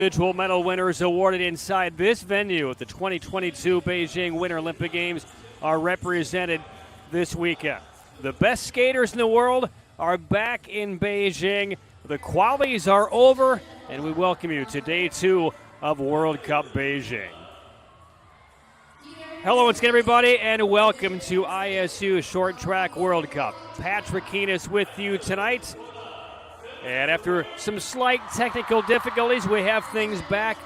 Individual medal winners awarded inside this venue at the 2022 Beijing Winter Olympic Games are represented this weekend. The best skaters in the world are back in Beijing. The qualities are over, and we welcome you to day 2 of World Cup Beijing. Hello once again, everybody, and welcome to ISU Short Track World Cup. Patrick Keenis with you tonight. And after some slight technical difficulties, we have things back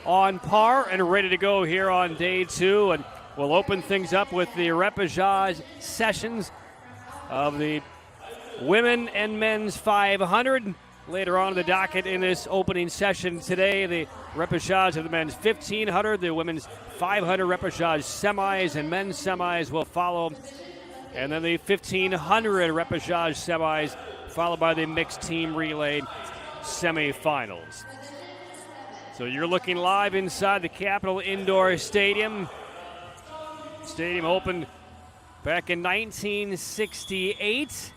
on par and ready to go here on day 2. And we'll open things up with the repêchage sessions of the women and men's 500. Later on in the docket in this opening session today, the repêchage of the men's 1500, the women's 500 repêchage semis and men's semis will follow. And then the 1500 repêchage semis, followed by the mixed team relay semifinals. So you're looking live inside the Capitol Indoor Stadium. Stadium opened back in 1968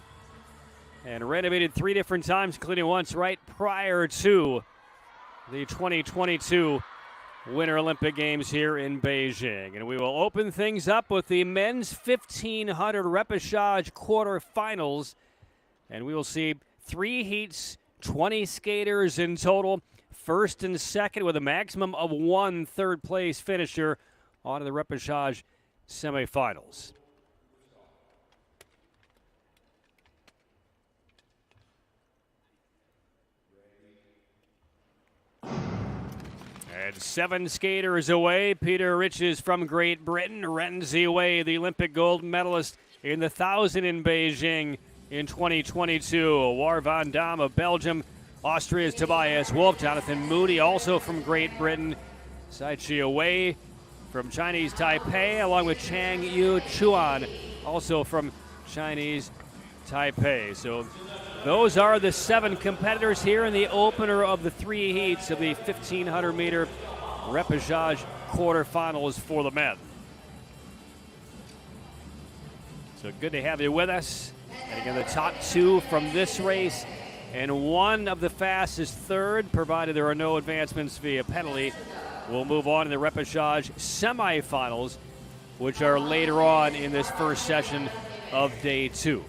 and renovated 3 different times, including once right prior to the 2022 Winter Olympic Games here in Beijing. And we will open things up with the men's 1500 repêchage quarterfinals. And we will see 3 heats, 20 skaters in total. First and second with a maximum of 1 third-place finisher on to the repêchage semifinals. And 7 skaters away. Peter Riches from Great Britain. Renzi Wei, the Olympic gold medalist in the 1,000 in Beijing in 2022. War van Dam of Belgium. Austria's Tobias Wolf. Jonathan Moody, also from Great Britain. Saichi Wei from Chinese Taipei, along with Chang Yu Chuan, also from Chinese Taipei. So those are the 7 competitors here in the opener of the 3 heats of the 1,500-meter repêchage quarterfinals for the men. So good to have you with us. And again, the top 2 from this race, and 1 of the fastest third, provided there are no advancements via penalty, will move on to the repêchage semifinals, which are later on in this first session of day 2.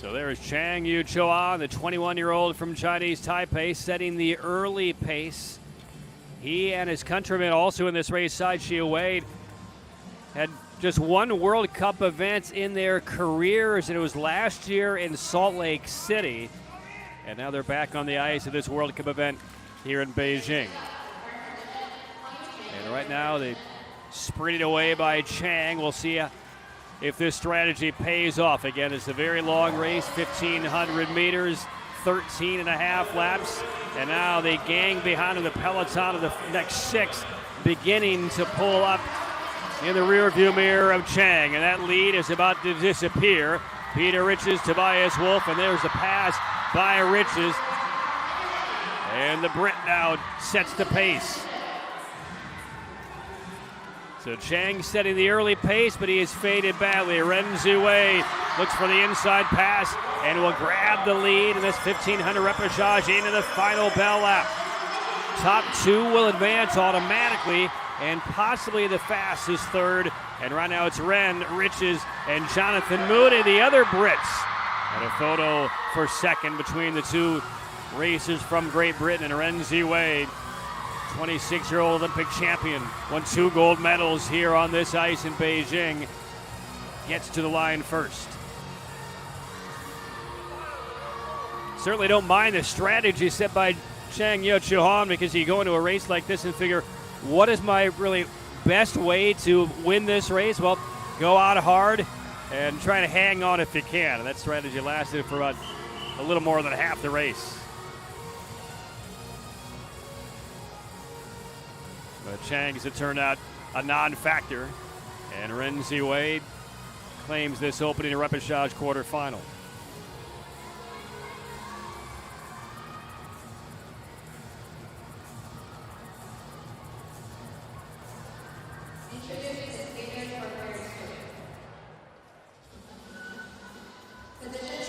So there is Chang Yu Chuan, the 21-year-old from Chinese Taipei, setting the early pace. He and his countrymen also in this race, Saichi Wei, had just 1 World Cup event in their careers, and it was last year in Salt Lake City. And now they're back on the ice at this World Cup event here in Beijing. And right now, they sprinted away by Chang. We'll see if this strategy pays off. Again, it's a very long race, 1,500 meters, 13 and a half laps. And now they gang behind in the peloton of the next 6, beginning to pull up in the rearview mirror of Chang. And that lead is about to disappear. Peter Riches, Tobias Wolf, and there's a pass by Riches. And the Brit now sets the pace. So Chang setting the early pace, but he has faded badly. Renzi Wei looks for the inside pass and will grab the lead in this 1,500 repêchage into the final bell lap. Top 2 will advance automatically, and possibly the fastest third. And right now it's Ren, Riches, and Jonathan Moody, the other Brits. And a photo for second between the 2 racers from Great Britain. And Renzi Wei, 26-year-old Olympic champion, won 2 gold medals here on this ice in Beijing, gets to the line first. Certainly don't mind the strategy set by Chang Yu Chuan, because you go into a race like this and figure, what is my really best way to win this race? Well, go out hard and try to hang on if you can. And that strategy lasted for about a little more than half the race. But Chang, as it turned out, a non-factor. And Renzi Wei claims this opening repêchage quarterfinal.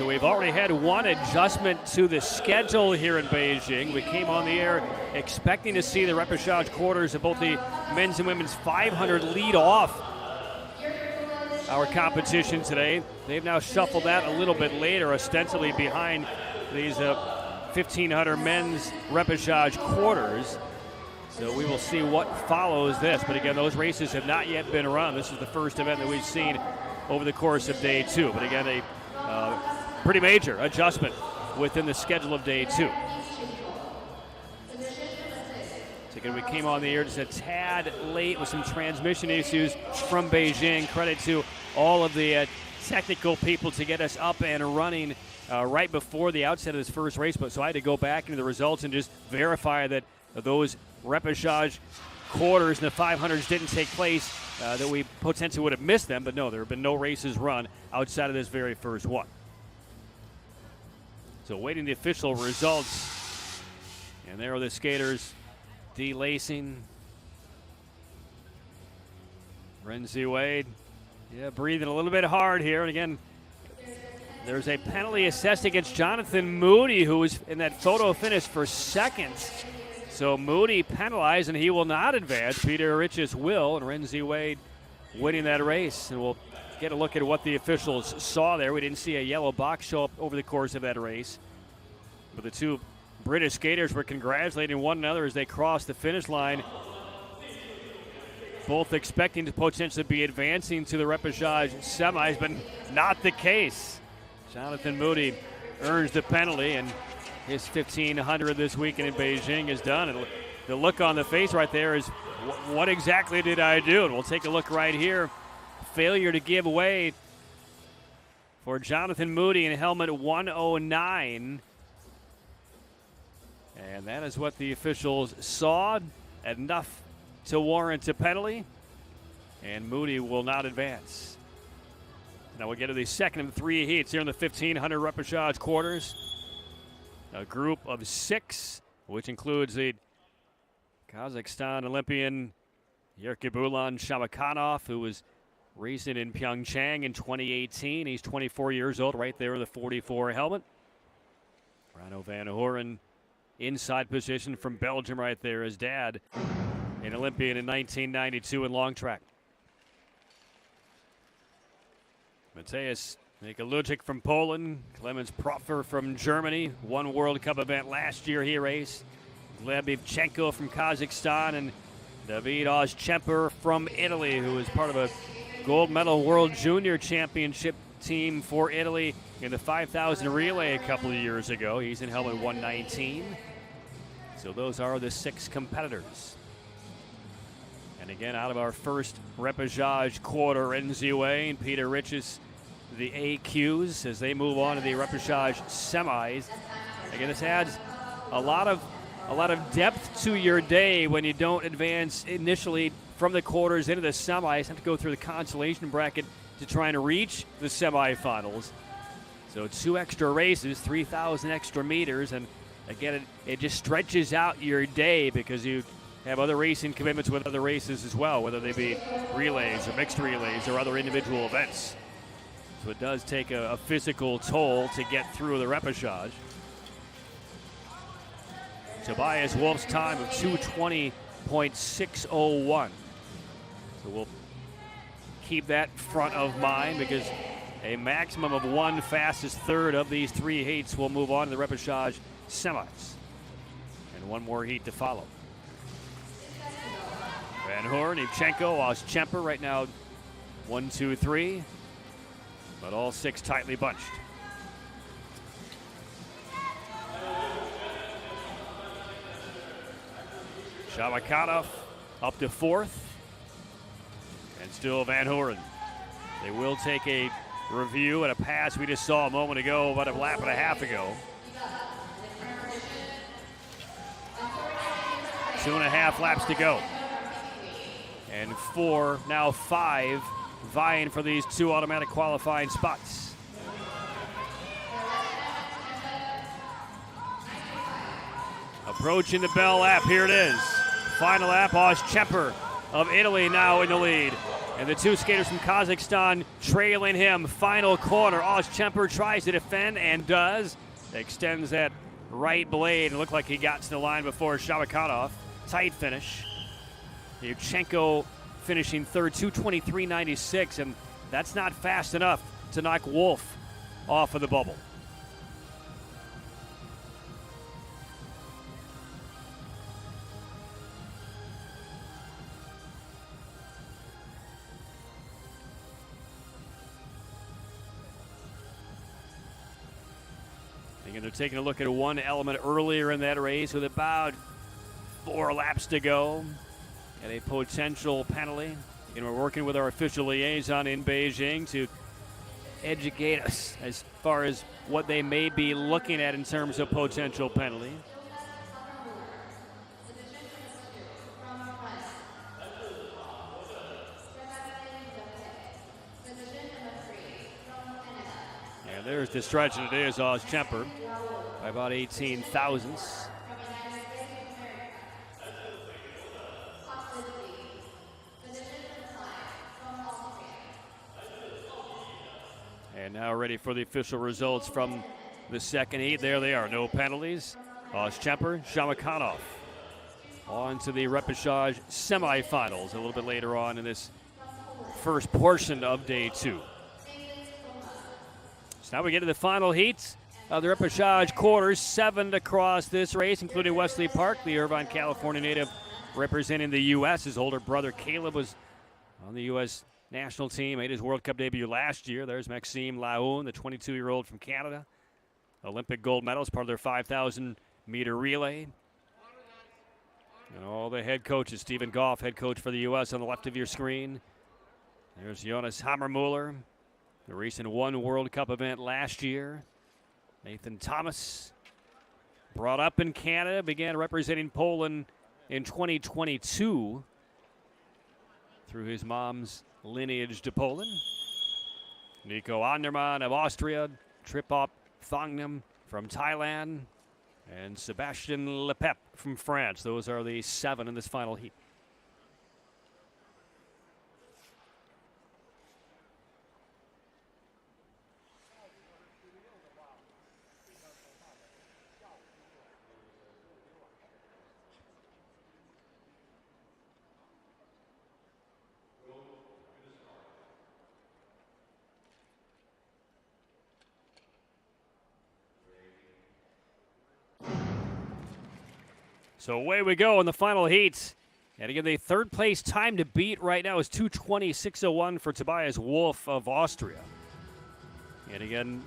So we've already had one adjustment to the schedule here in Beijing. We came on the air expecting to see the repechage quarters of both the men's and women's 500 lead off our competition today. They've now shuffled that a little bit later, ostensibly behind these 1,500 men's repechage quarters. So we will see what follows this. But again, those races have not yet been run. This is the first event that we've seen over the course of day two. But again, a pretty major adjustment within the schedule of day two. So again, we came on the air just a tad late with some transmission issues from Beijing. Credit to all of the technical people to get us up and running right before the outset of this first race. But so I had to go back into the results and just verify that those repechage quarters and the 500s didn't take place, that we potentially would have missed them. But no, there have been no races run outside of this very first one. So waiting the official results. And there are the skaters delacing. Renzi Wade, breathing a little bit hard here. And again, there's a penalty assessed against Jonathan Moody, who was in that photo finish for second. So Moody penalized, and he will not advance. Peter Riches will, and Renzi Wade winning that race. And we'll get a look at what the officials saw there. We didn't see a yellow box show up over the course of that race. But the two British skaters were congratulating one another as they crossed the finish line, both expecting to potentially be advancing to the repechage semis, but not the case. Jonathan Moody earns the penalty, and his 1,500 this weekend in Beijing is done. And the look on the face right there is, what exactly did I do? And we'll take a look right here. Failure to give way for Jonathan Moody in helmet 109. And that is what the officials saw, enough to warrant a penalty. And Moody will not advance. Now we'll get to the second of three heats here in the 1,500 repechage quarters. A group of 6, which includes the Kazakhstan Olympian Yerkebulan Shamakhanov, who was racing in Pyeongchang in 2018. He's 24 years old, right there in the 44 helmet. Rano Van Horen, inside position from Belgium, right there. His dad, an Olympian in 1992 in long track. Mateusz Mikulicek from Poland, Clemens Proffer from Germany, won World Cup event last year he raced. Gleb Ivchenko from Kazakhstan, and David Ozchemper from Italy, who was part of a gold medal World Junior Championship team for Italy in the 5,000 relay a couple of years ago. He's in helmet 119. So those are the 6 competitors. And again, out of our first repechage quarter, Renzi Wade, Peter Riches, the AQs as they move on to the repechage semis. Again, this adds a lot of depth to your day when you don't advance initially from the quarters into the semis. Have to go through the consolation bracket to try and reach the semifinals. So 2 extra races, 3,000 extra meters, and again, it just stretches out your day because you have other racing commitments with other races as well, whether they be relays or mixed relays or other individual events. So it does take a physical toll to get through the repechage. Tobias Wolf's time of 2:20.601. So we'll keep that front of mind because a maximum of 1 fastest third of these 3 heats will move on to the repechage semis. And 1 more heat to follow. Van Horen, Ivchenko, Ozchemper right now 1, 2, 3. But all 6 tightly bunched. Shamakhanov up to 4th. And still Van Horen. They will take a review and a pass we just saw a moment ago, about a lap and a half ago. 2.5 laps to go. And 4, now 5, vying for these 2 automatic qualifying spots. Approaching the bell lap, here it is. Final lap, Ozchemper of Italy now in the lead. And the two skaters from Kazakhstan trailing him. Final corner. Ozchemper tries to defend and does. Extends that right blade and looked like he got to the line before Shamakhanov. Tight finish. Yurchenko finishing third, 2:23.96, and that's not fast enough to knock Wolf off of the bubble. And they're taking a look at one element earlier in that race with about 4 laps to go and a potential penalty. And we're working with our official liaison in Beijing to educate us as far as what they may be looking at in terms of potential penalty. And there's the stretch, and it is Ozchemper by about 18 thousandths. And now ready for the official results from the second heat. There they are, no penalties. Ozchemper, Shamakhanov on to the repechage semifinals a little bit later on in this first portion of day 2. So now we get to the final heat of the repechage quarters. 7 across this race, including Wesley Park, the Irvine, California native representing the U.S. His older brother Caleb was on the U.S. national team, made his World Cup debut last year. There's Maxime Laoun, the 22-year-old from Canada. Olympic gold medalist, part of their 5,000-meter relay. And all the head coaches, Stephen Goff, head coach for the U.S. on the left of your screen. There's Jonas Hammermuller, the recent One World Cup event last year. Nathan Thomas, brought up in Canada, began representing Poland in 2022 through his mom's lineage to Poland. Nico Andermann of Austria, Tripop Thongnam from Thailand, and Sebastian Lepep from France. Those are the 7 in this final heat. So away we go in the final heat. And again, the third place time to beat right now is 2:26.01 for Tobias Wolf of Austria. And again,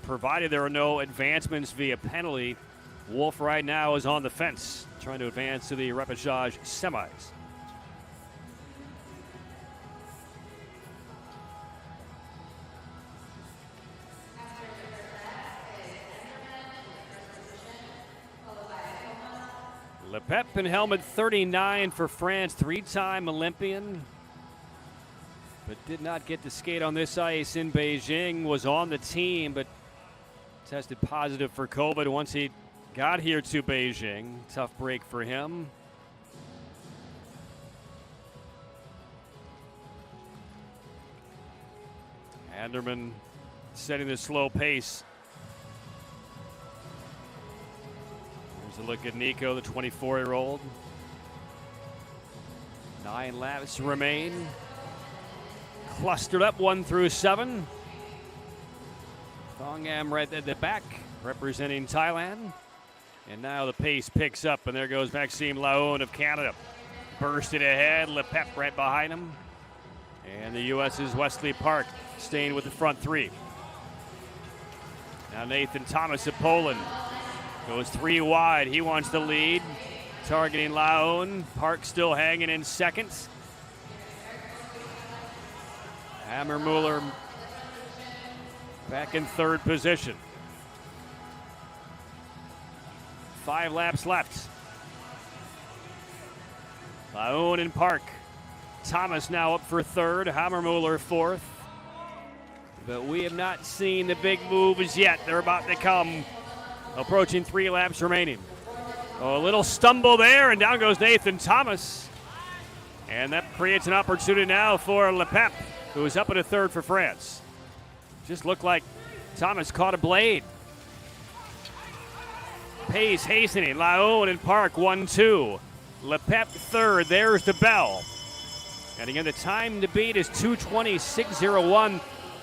provided there are no advancements via penalty, Wolf right now is on the fence, trying to advance to the repechage semis. Lepep in helmet 39 for France, 3-time Olympian, but did not get to skate on this ice in Beijing, was on the team, but tested positive for COVID once he got here to Beijing. Tough break for him. Andermann setting the slow pace. Here's a look at Nico, the 24-year-old. 9 laps remain. Clustered up 1 through 7. Thongnam right at the back, representing Thailand. And now the pace picks up, and there goes Maxime Laoun of Canada. Bursted ahead, Lepep right behind him. And the U.S.'s Wesley Park staying with the front 3. Now Nathan Thomas of Poland goes 3 wide. He wants the lead, targeting Laoun. Park still hanging in second. Hammermuller back in third position. 5 laps left. Laoun and Park. Thomas now up for third, Hammermuller fourth. But we have not seen the big moves yet. They're about to come. Approaching 3 laps remaining. Oh, a little stumble there, and down goes Nathan Thomas. And that creates an opportunity now for Lepep, who is up in a third for France. Just looked like Thomas caught a blade. Pace hastening, Laoun and Park 1-2. Lepep third, there's the bell. And again, the time to beat is 2:26.01.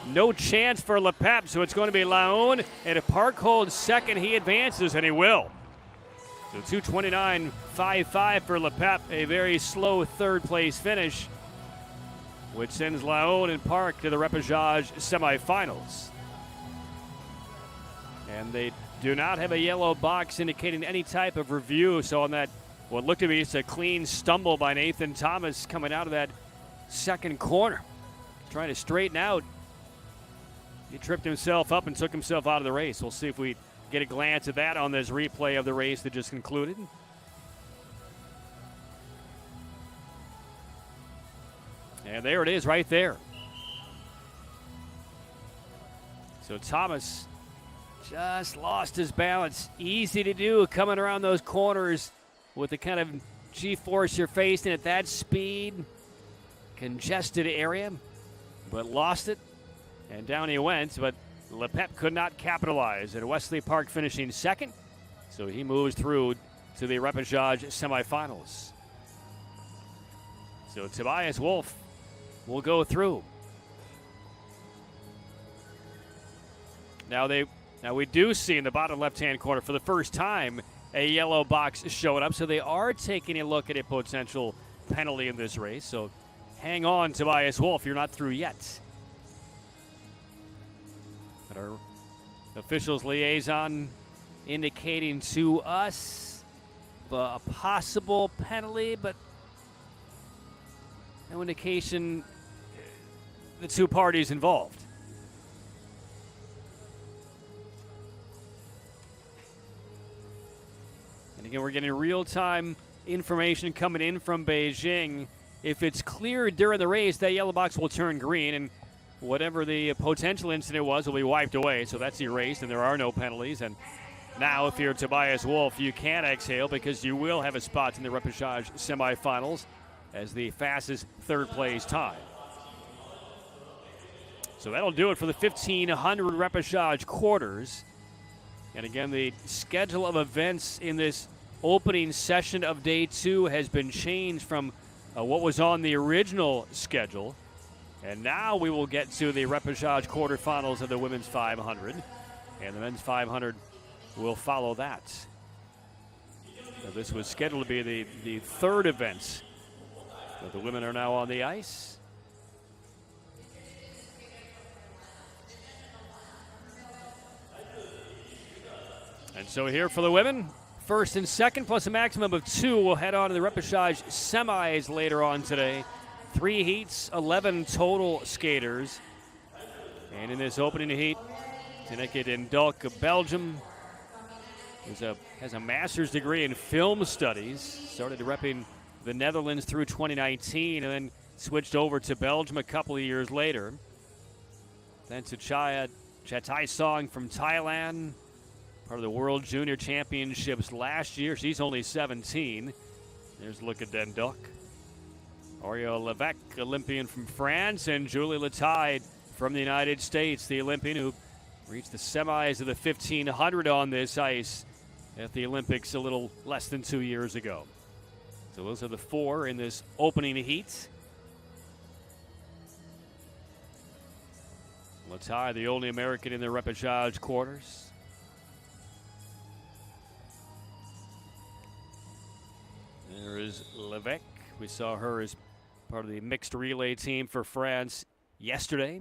No chance for Lepep, so it's going to be Laoun. And if Park holds second, he advances, and he will. So 2:29.55 for Lepep, a very slow third place finish, which sends Laoun and Park to the repêchage semifinals. And they do not have a yellow box indicating any type of review. So on that, what looked to be just a clean stumble by Nathan Thomas coming out of that second corner, trying to straighten out. He tripped himself up and took himself out of the race. We'll see if we get a glance at that on this replay of the race that just concluded. And there it is right there. So Thomas just lost his balance. Easy to do coming around those corners with the kind of G-force you're facing at that speed. Congested area, but lost it. And down he went, but Lepep could not capitalize. And Wesley Park finishing second. So he moves through to the repêchage semifinals. So Tobias Wolff will go through. Now we do see in the bottom left-hand corner for the first time a yellow box showing up. So they are taking a look at a potential penalty in this race. So hang on, Tobias Wolff, you're not through yet. But our officials liaison indicating to us a possible penalty, but no indication the two parties involved. And again, we're getting real-time information coming in from Beijing. If it's clear during the race, that yellow box will turn green, and whatever the potential incident was will be wiped away. So that's erased, and there are no penalties. And now, if you're Tobias Wolff, you can exhale because you will have a spot in the repêchage semifinals as the fastest third-place time. So that'll do it for the 1,500 repêchage quarters. And again, the schedule of events in this opening session of day two has been changed from what was on the original schedule. And now we will get to the repêchage quarterfinals of the women's 500. And the men's 500 will follow that. Now, this was scheduled to be the third event. But the women are now on the ice. And so here for the women, first and second plus a maximum of two will head on to the repêchage semis later on today. 3 heats, 11 total skaters. And in this opening heat, Tineke den Dulk of Belgium has a master's degree in film studies. Started repping the Netherlands through 2019 and then switched over to Belgium a couple of years later. Then to Chatai Song from Thailand, part of the World Junior Championships last year. She's only 17. There's a look at Den Dulk. Oriol Levesque, Olympian from France, and Julie Lataille from the United States, the Olympian who reached the semis of the 1,500 on this ice at the Olympics a little less than 2 years ago. So those are the four in this opening heat. Lataille, the only American in the repêchage quarters. There is Levesque. We saw her as part of the mixed relay team for France yesterday.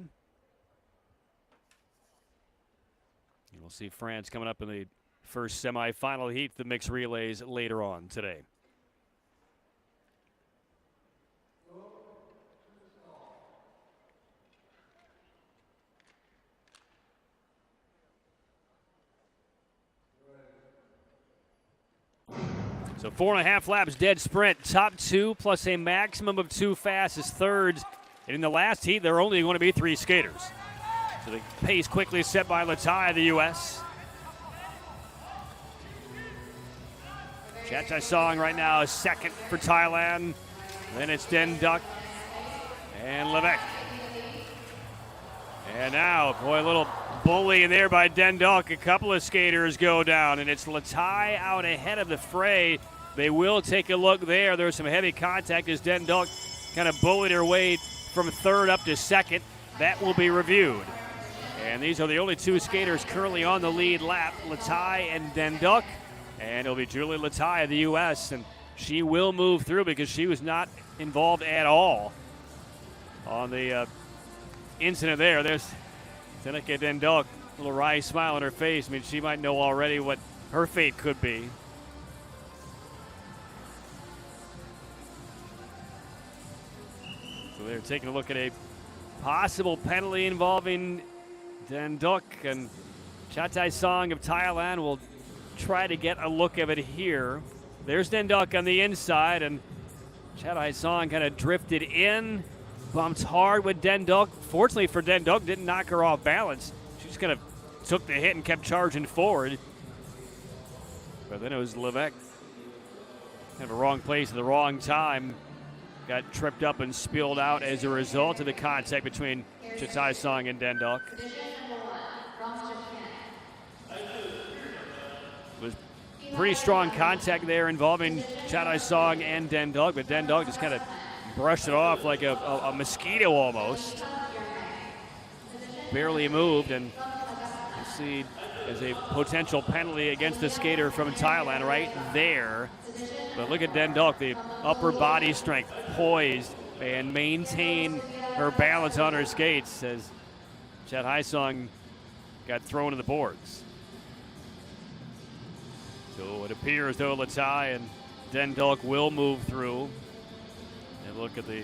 And we'll see France coming up in the first semifinal heat, the mixed relays later on today. So 4.5 laps dead sprint. Top two plus a maximum of 2 fastest thirds. And in the last heat, there are only going to be 3 skaters. So the pace quickly set by Lataille, the U.S. Chatai Song right now is second for Thailand. Then it's Den Duck and Levesque. And now, boy, a little bully in there by Den Duck. A couple of skaters go down, and it's Latai out ahead of the fray. They will take a look there. There's some heavy contact as Den Duck kind of bullied her way from third up to second. That will be reviewed. And these are the only two skaters currently on the lead lap, Latai and Den Duck. And it'll be Julie Latai of the U.S., and she will move through because she was not involved at all on the incident there. There's Seneca Den Duck, a little wry smile on her face. I mean, she might know already what her fate could be. So they're taking a look at a possible penalty involving Den Duck, and Chatai Song of Thailand will try to get a look of it here. There's Den Duck on the inside, and Chatai Song kind of drifted in, bumped hard with Den Duck. Fortunately for Den Duck, didn't knock her off balance. She just kind of took the hit and kept charging forward. But then it was Levesque, kind of a wrong place at the wrong time. Got tripped up and spilled out as a result of the contact between Chatai Song and Den Duck. It was pretty strong contact there involving Chatai Song and Den Duck, but Den Duck just kind of brushed it off like a mosquito almost. Barely moved, and you see as a potential penalty against the skater from Thailand right there. But look at Den Duck, the upper body strength, poised, and maintain her balance on her skates as Chatai Song got thrown to the boards. So it appears though Latai and Den Duck will move through. And look at the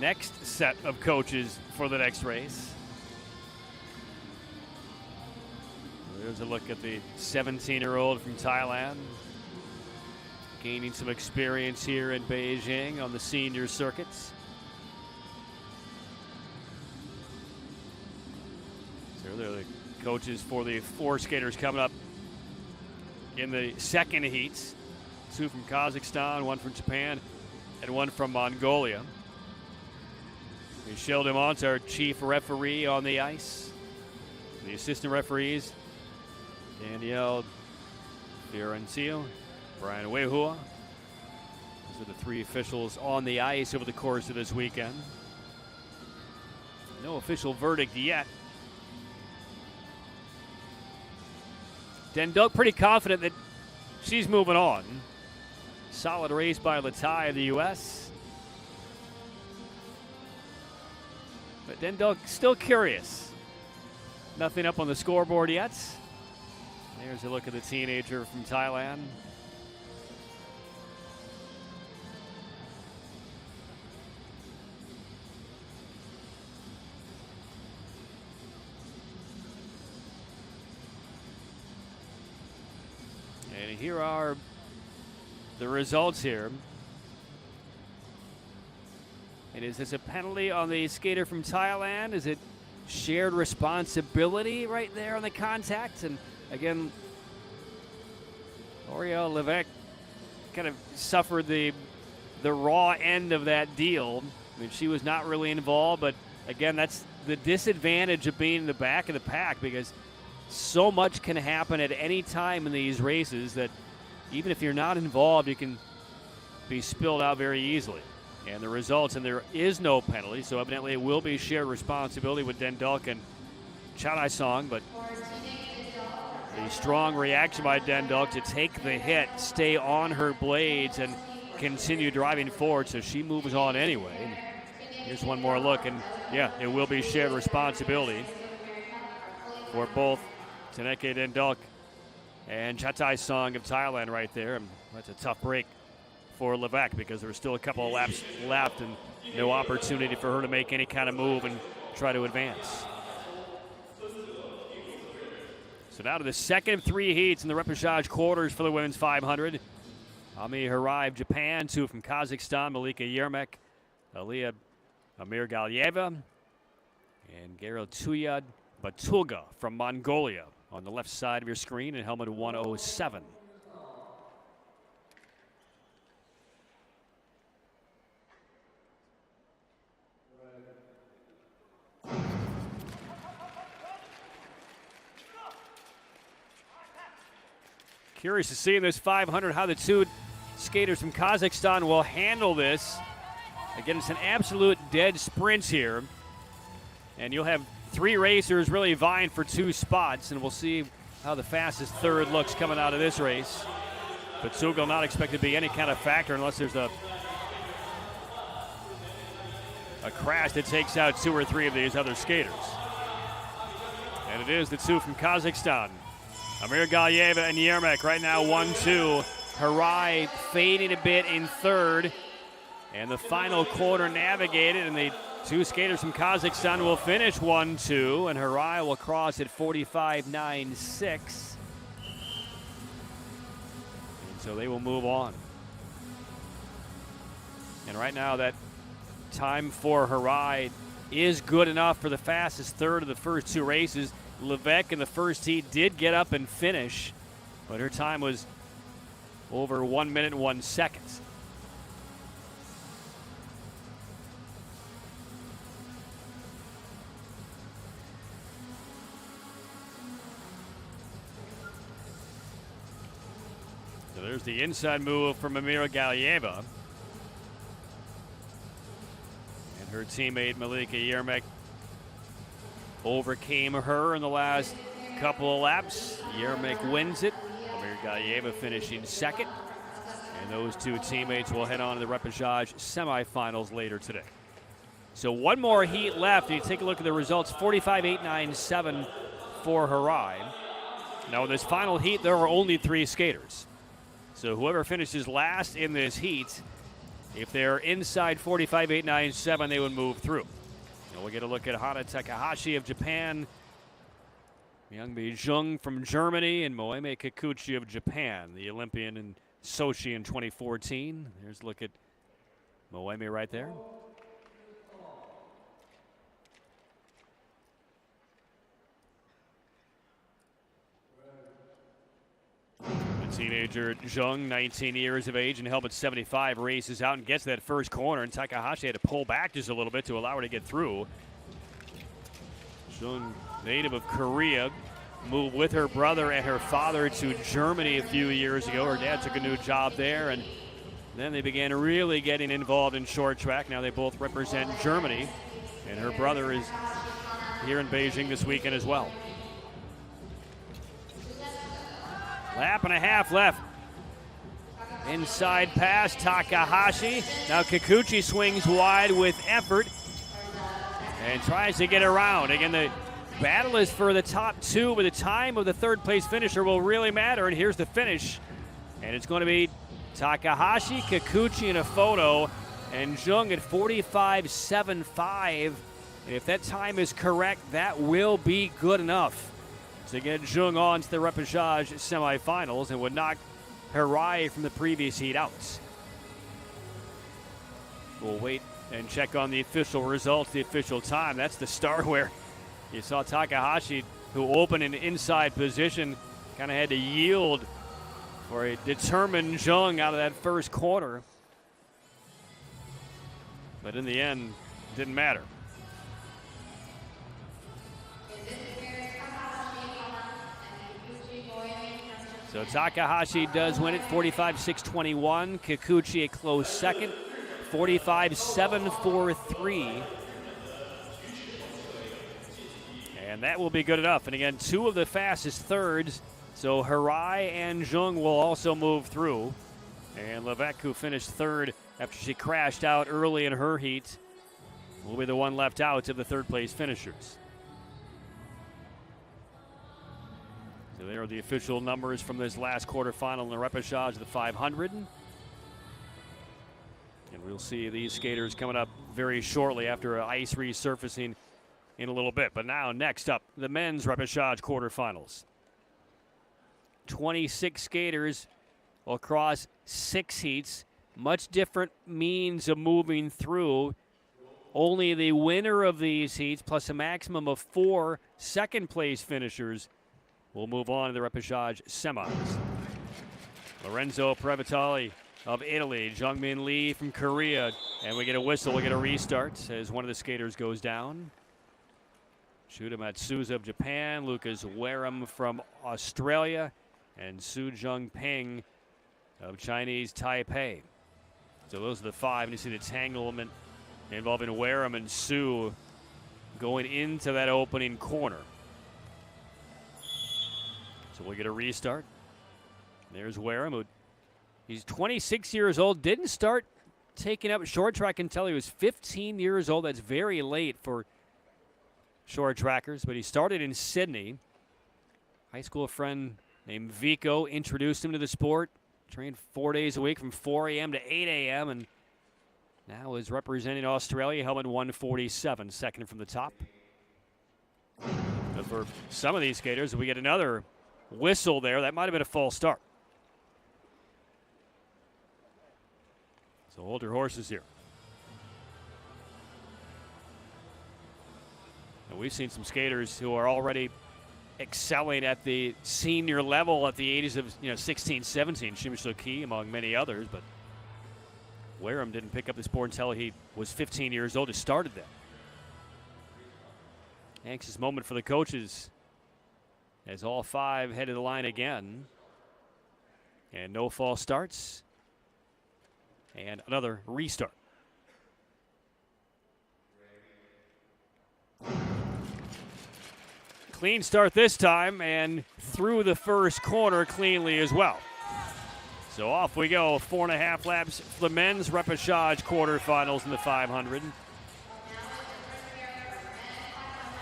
next set of coaches for the next race. There's a look at the 17-year-old from Thailand, gaining some experience here in Beijing on the senior circuits. So they're the coaches for the four skaters coming up in the second heats. Two from Kazakhstan, one from Japan, and one from Mongolia. Michel Dumont, our chief referee on the ice. The assistant referees, Danielle Fiorencio, Brian Wehua. Those are the three officials on the ice over the course of this weekend. No official verdict yet. Den Duck pretty confident that she's moving on. Solid race by Latai of the U.S. But Den Duck still curious. Nothing up on the scoreboard yet. There's a look at the teenager from Thailand. And here are the results here. And is this a penalty on the skater from Thailand? Is it shared responsibility right there on the contact? And again, Oriel Levesque kind of suffered the raw end of that deal. I mean, she was not really involved, but again, that's the disadvantage of being in the back of the pack, because so much can happen at any time in these races that even if you're not involved, you can be spilled out very easily. And the results, and there is no penalty, so evidently it will be shared responsibility with Den Duck and Chatai Song, but a strong reaction by Den Duck to take the hit, stay on her blades, and continue driving forward, so she moves on anyway. Here's one more look, and yeah, it will be shared responsibility for both Taneke Den Duck and Chatai Song of Thailand right there. And that's a tough break for Levesque because there were still a couple of laps left and no opportunity for her to make any kind of move and try to advance. So now to the second of three heats in the repechage quarters for the women's 500. Ami Harai of Japan, two from Kazakhstan, Malika Yermek, Aliyah Amir Galyeva, and Garotuya Batulga from Mongolia on the left side of your screen in helmet 107. Curious to see in this 500 how the two skaters from Kazakhstan will handle this. Again, it's an absolute dead sprint here. And you'll have three racers really vying for two spots, and we'll see how the fastest third looks coming out of this race. But Sugel not expected to be any kind of factor unless there's a crash that takes out two or three of these other skaters. And it is the two from Kazakhstan. Amir Galyeva and Yermak right now 1-2. Harai fading a bit in third. And the final quarter navigated, and the two skaters from Kazakhstan will finish 1-2, and Harai will cross at 45.96. And so they will move on. And right now that time for Harai is good enough for the fastest third of the first two races. Levesque in the first heat did get up and finish, but her time was over 1 minute and 1 second. So there's the inside move from Amira Galyeva. And her teammate Malika Yermak overcame her in the last couple of laps. Yermak wins it. Amir Galyeva finishing second. And those two teammates will head on to the repechage semifinals later today. So one more heat left. You take a look at the results, 45.897 for Harai. Now in this final heat, there are only three skaters. So whoever finishes last in this heat, if they're inside 45.897, they would move through. And we'll get a look at Hana Takahashi of Japan, Myungbi Jung from Germany, and Moemi Kikuchi of Japan, the Olympian in Sochi in 2014. There's a look at Moemi right there. Teenager Jung, 19 years of age and helmet 75, races out and gets that first corner, and Takahashi had to pull back just a little bit to allow her to get through. Jung, native of Korea, moved with her brother and her father to Germany a few years ago. Her dad took a new job there, and then they began really getting involved in short track. Now they both represent Germany, and her brother is here in Beijing this weekend as well. Lap and a half left. Inside pass, Takahashi. Now Kikuchi swings wide with effort and tries to get around. Again, the battle is for the top two, but the time of the third place finisher will really matter. And here's the finish. And it's going to be Takahashi, Kikuchi in a photo, and Jung at 45.75. And if that time is correct, that will be good enough to get Jung on to the repechage semifinals and would knock Harai from the previous heat out. We'll wait and check on the official results, the official time. That's the start where you saw Takahashi, who opened in inside position, kind of had to yield for a determined Jung out of that first corner. But in the end, it didn't matter. So Takahashi does win it, 45.621. Kikuchi a close second, 45.743. And that will be good enough. And again, two of the fastest thirds. So Harai and Jung will also move through. And Levesque, who finished third after she crashed out early in her heat, will be the one left out of the third place finishers. So there are the official numbers from this last quarterfinal in the repechage of the 500. And we'll see these skaters coming up very shortly after ice resurfacing in a little bit. But now, next up, the men's repechage quarterfinals. 26 skaters across 6 heats. Much different means of moving through. Only the winner of these heats, plus a maximum of 4 second-place finishers, will move on to the repechage semis. Lorenzo Previtali of Italy, Jungmin Lee from Korea, and we get a whistle, we get a restart as one of the skaters goes down. Shuta Matsuza of Japan, Lucas Wareham from Australia, and Su Jungping of Chinese Taipei. So those are the 5, and you see the entanglement involving Wareham and Su going into that opening corner. So we'll get a restart. There's Wareham. He's 26 years old, didn't start taking up short track until he was 15 years old. That's very late for short trackers, but he started in Sydney. High school friend named Vico introduced him to the sport. Trained 4 days a week from 4 a.m. to 8 a.m. and now is representing Australia, helmet 147, second from the top. But for some of these skaters, we get another whistle there. That might have been a false start. So hold your horses here. And we've seen some skaters who are already excelling at the senior level at the ages of 16, 17. Shimizu Ki among many others, but Wareham didn't pick up the sport until he was 15 years old. He started that. Anxious moment for the coaches as all 5 head to the line again. And no false starts. And another restart. Clean start this time, and through the first corner cleanly as well. So off we go, 4.5 laps for the men's repechage quarterfinals in the 500.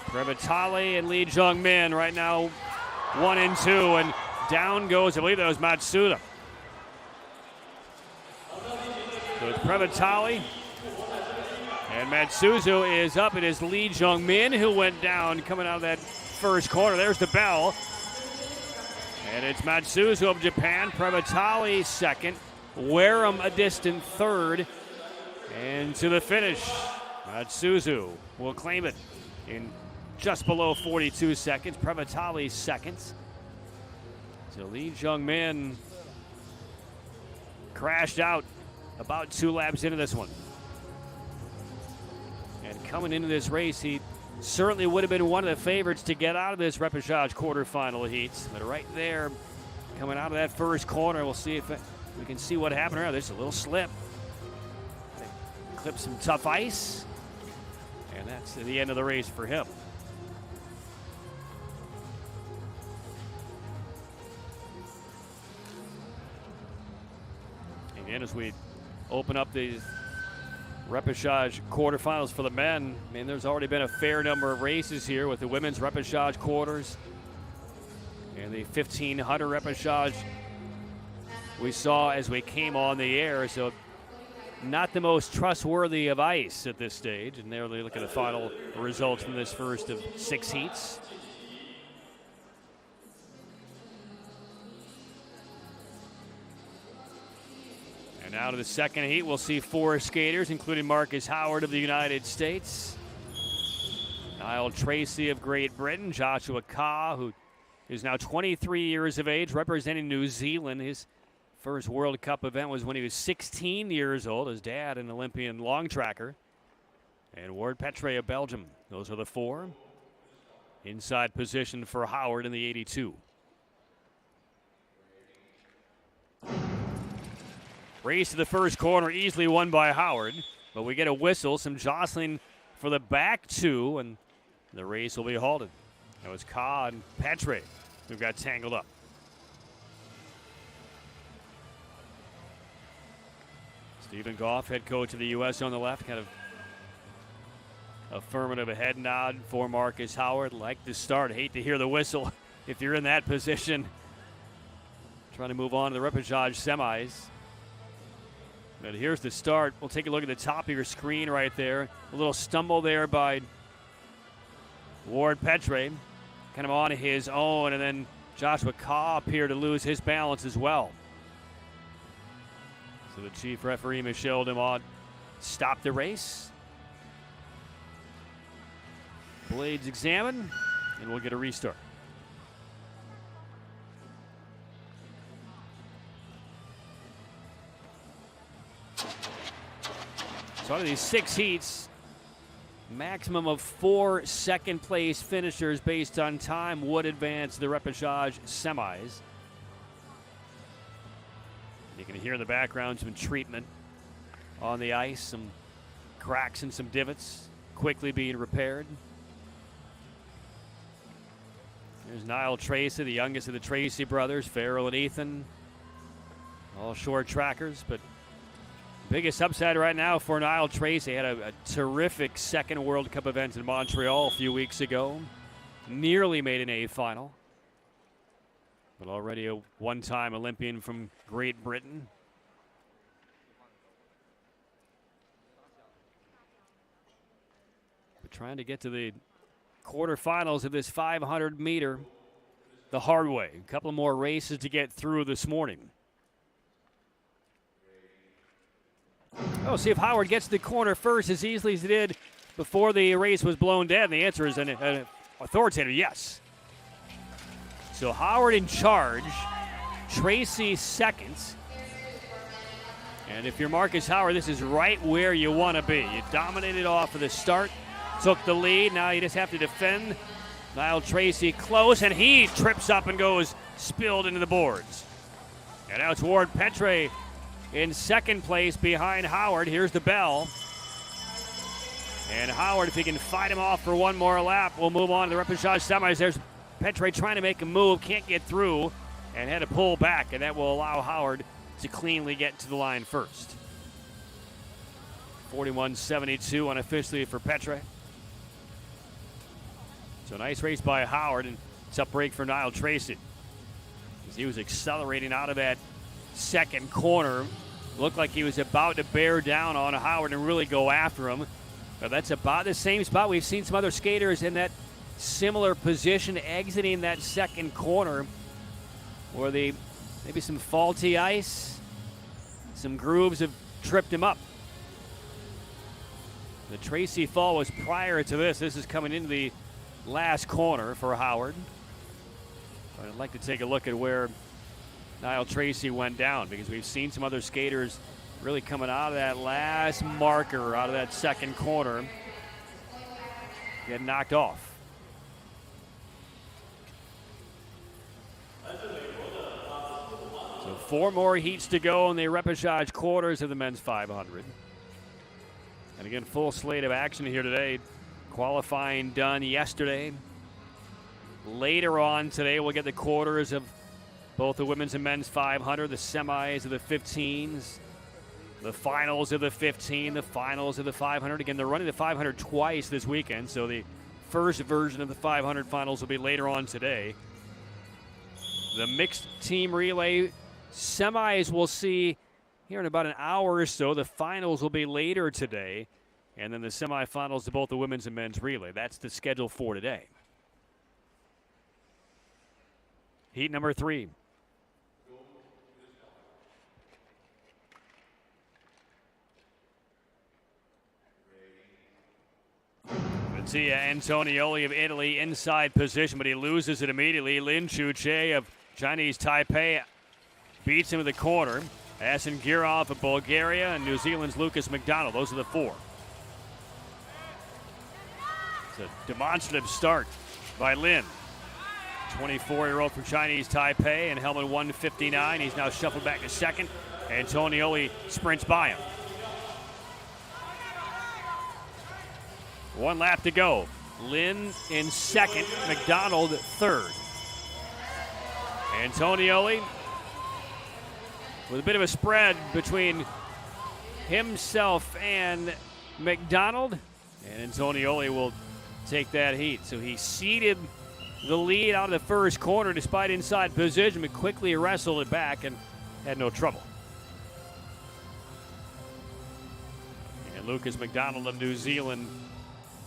Previtali and Lee Jung-min right now 1 and 2, and down goes, I believe that was Matsuda. So it's Previtali, and Matsuzu is up. It is Lee Jung-min who went down coming out of that first corner. There's the bell. And it's Matsuzu of Japan, Previtali second, Wareham a distant third, and to the finish, Matsuzu will claim it in just below 42 seconds, Previtali seconds. So Lee Jung-min crashed out about 2 laps into this one. And coming into this race, he certainly would have been one of the favorites to get out of this repechage quarterfinal heats. But right there, coming out of that first corner, we'll see if we can see what happened there. There's a little slip. They clipped some tough ice. And that's the end of the race for him. Again, as we open up these repechage quarterfinals for the men, I mean, there's already been a fair number of races here with the women's repechage quarters and the 1500 repechage we saw as we came on the air. So not the most trustworthy of ice at this stage. And there they look at the final results from this first of 6 heats. Now to the second heat, we'll see 4 skaters, including Marcus Howard of the United States, Niall Tracy of Great Britain, Joshua Ka, who is now 23 years of age, representing New Zealand. His first World Cup event was when he was 16 years old. His dad, an Olympian long tracker. And Ward Petre of Belgium. Those are the 4. Inside position for Howard in the 82. Race to the first corner, easily won by Howard. But we get a whistle, some jostling for the back 2, and the race will be halted. That was Ka and Petre who got tangled up. Stephen Goff, head coach of the U.S. on the left, kind of affirmative head nod for Marcus Howard. Like to start, hate to hear the whistle if you're in that position. Trying to move on to the repechage semis. But here's the start. We'll take a look at the top of your screen right there. A little stumble there by Ward Petre, kind of on his own, and then Joshua Ka appeared to lose his balance as well. So the chief referee, Michel Dumont, stopped the race. Blades examined, and we'll get a restart. So out of these 6 heats, maximum of 4 second-place finishers based on time would advance the repechage semis. You can hear in the background some treatment on the ice, some cracks and some divots quickly being repaired. There's Niall Tracy, the youngest of the Tracy brothers, Farrell and Ethan, all short trackers, but biggest upside right now for Niall Tracy. Had a terrific second World Cup event in Montreal a few weeks ago. Nearly made an A final. But already a one-time Olympian from Great Britain. But trying to get to the quarterfinals of this 500 meter the hard way. A couple more races to get through this morning. Oh, see if Howard gets to the corner first as easily as he did before the race was blown dead. And the answer is an authoritative yes. So Howard in charge, Tracy second. And if you're Marcus Howard, this is right where you want to be. You dominated off of the start, took the lead. Now you just have to defend. Niall Tracy close, and he trips up and goes spilled into the boards. And now it's Ward Petre in second place behind Howard. Here's the bell. And Howard, if he can fight him off for one more lap, will move on to the repechage semis. There's Petre trying to make a move, can't get through, and had to pull back, and that will allow Howard to cleanly get to the line first. 41.72 unofficially for Petre. So nice race by Howard, and tough break for Niall Tracy. As he was accelerating out of that second corner. Looked like he was about to bear down on Howard and really go after him. But that's about the same spot. We've seen some other skaters in that similar position exiting that second corner where maybe some faulty ice, some grooves have tripped him up. The Tracy fall was prior to this. This is coming into the last corner for Howard. But I'd like to take a look at where Niall Tracy went down, because we've seen some other skaters really coming out of that last marker, out of that second corner, get knocked off. So 4 more heats to go in the repechage quarters of the men's 500. And again, full slate of action here today. Qualifying done yesterday. Later on today, we'll get the quarters of both the women's and men's 500, the semis of the 15s, the finals of the 15, the finals of the 500. Again, they're running the 500 twice this weekend, so the first version of the 500 finals will be later on today. The mixed team relay semis we'll see here in about an hour or so. The finals will be later today, and then the semifinals of both the women's and men's relay. That's the schedule for today. Heat number 3. Mattia Antonioli of Italy inside position, but he loses it immediately. Lin Chuche of Chinese Taipei beats him to the corner. Asen Girov of Bulgaria and New Zealand's Lucas McDonald. Those are the 4. It's a demonstrative start by Lin. 24-year-old from Chinese Taipei and helmet 159. He's now shuffled back to second. Antonioli sprints by him. 1 lap to go. Lin in second, McDonald third. Antonioli with a bit of a spread between himself and McDonald. And Antonioli will take that heat. So he ceded the lead out of the first corner despite inside position, but quickly wrestled it back and had no trouble. And Lucas McDonald of New Zealand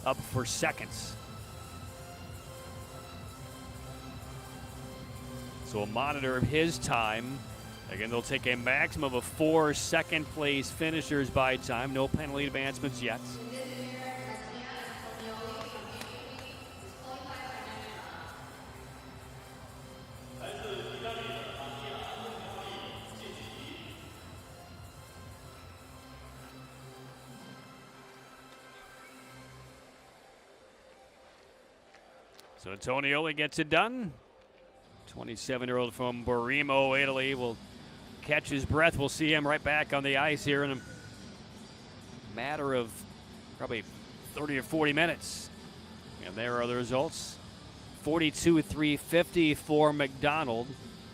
up for seconds. So a monitor of his time. Again, they'll take a maximum of 4 second-place finishers by time. No penalty advancements yet. So Antonioli gets it done. 27-year-old from Berrimo, Italy, will catch his breath. We'll see him right back on the ice here in a matter of probably 30 or 40 minutes. And there are the results. 42.350 for McDonald.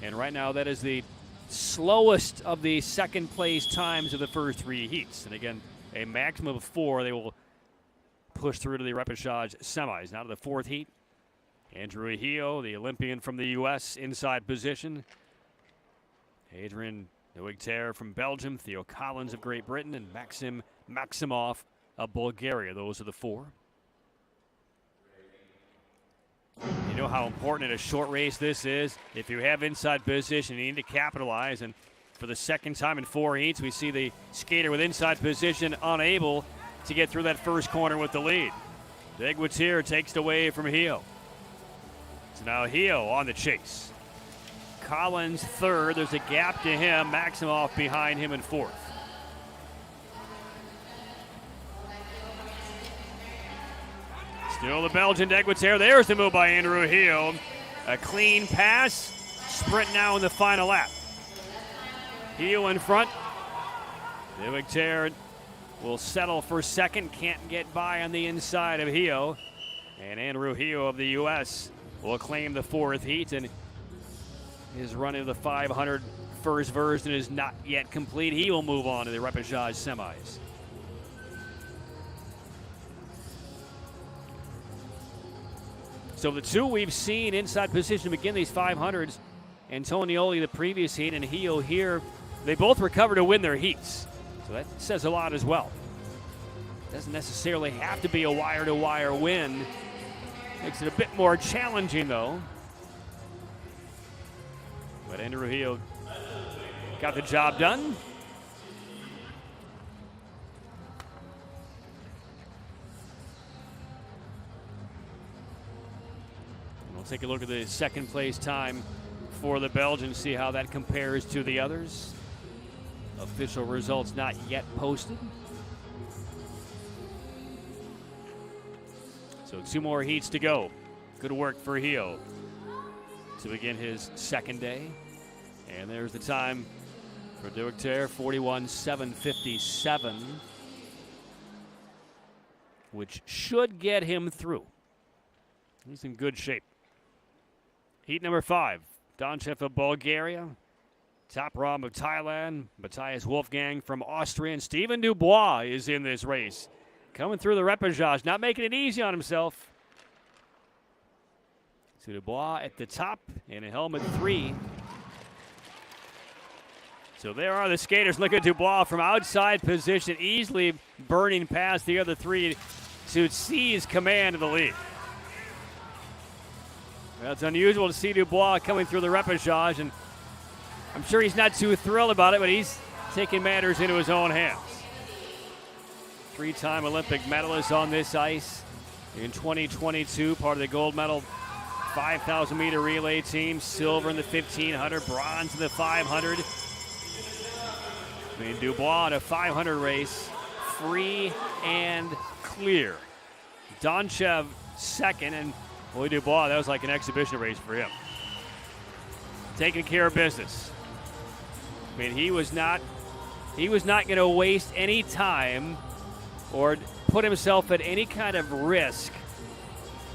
And right now that is the slowest of the second place times of the first three heats. And again, a maximum of 4. They will push through to the repechage semis. Now to the fourth heat. Andrew Ahio, the Olympian from the U.S., inside position. Adrian Nowicter from Belgium, Theo Collins of Great Britain, and Maxim Maximov of Bulgaria. Those are the 4. You know how important in a short race this is. If you have inside position, you need to capitalize. And for the second time in 4 heats, we see the skater with inside position unable to get through that first corner with the lead. Deguetier takes it away from Ahio. So now Ahio on the chase. Collins third. There's a gap to him. Maximov behind him in fourth. Still the Belgian Deguetier. There's the move by Andrew Ahio. A clean pass. Sprint now in the final lap. Ahio in front. Deguetier will settle for second. Can't get by on the inside of Ahio. And Andrew Ahio of the U.S. will claim the fourth heat. And his run into the 500 first version is not yet complete. He will move on to the repechage semis. So the 2 we've seen inside position to begin these 500s, Antonioli the previous heat and Ahio here, they both recover to win their heats. So that says a lot as well. Doesn't necessarily have to be a wire-to-wire win. Makes it a bit more challenging though. But Andrew Ahio got the job done. We'll take a look at the second place time for the Belgians, see how that compares to the others. Official results not yet posted. So 2 more heats to go. Good work for Ahio to begin his second day. And there's the time for Deguetier, 41.757, which should get him through. He's in good shape. Heat number 5, Donchev of Bulgaria, Top Rom of Thailand, Matthias Wolfgang from Austria, and Stephen Dubois is in this race. Coming through the repechage, not making it easy on himself. So Dubois at the top in a helmet 3. So there are the skaters. Look at Dubois from outside position, easily burning past the other 3 to seize command of the lead. Well, it's unusual to see Dubois coming through the repechage, and I'm sure he's not too thrilled about it, but he's taking matters into his own hands. 3-time Olympic medalist on this ice in 2022, part of the gold medal 5,000-meter relay team, silver in the 1,500, bronze in the 500. I mean, Dubois in a 500 race, free and clear. Donchev second, and boy, Dubois, that was like an exhibition race for him. Taking care of business. I mean, he was not going to waste any time or put himself at any kind of risk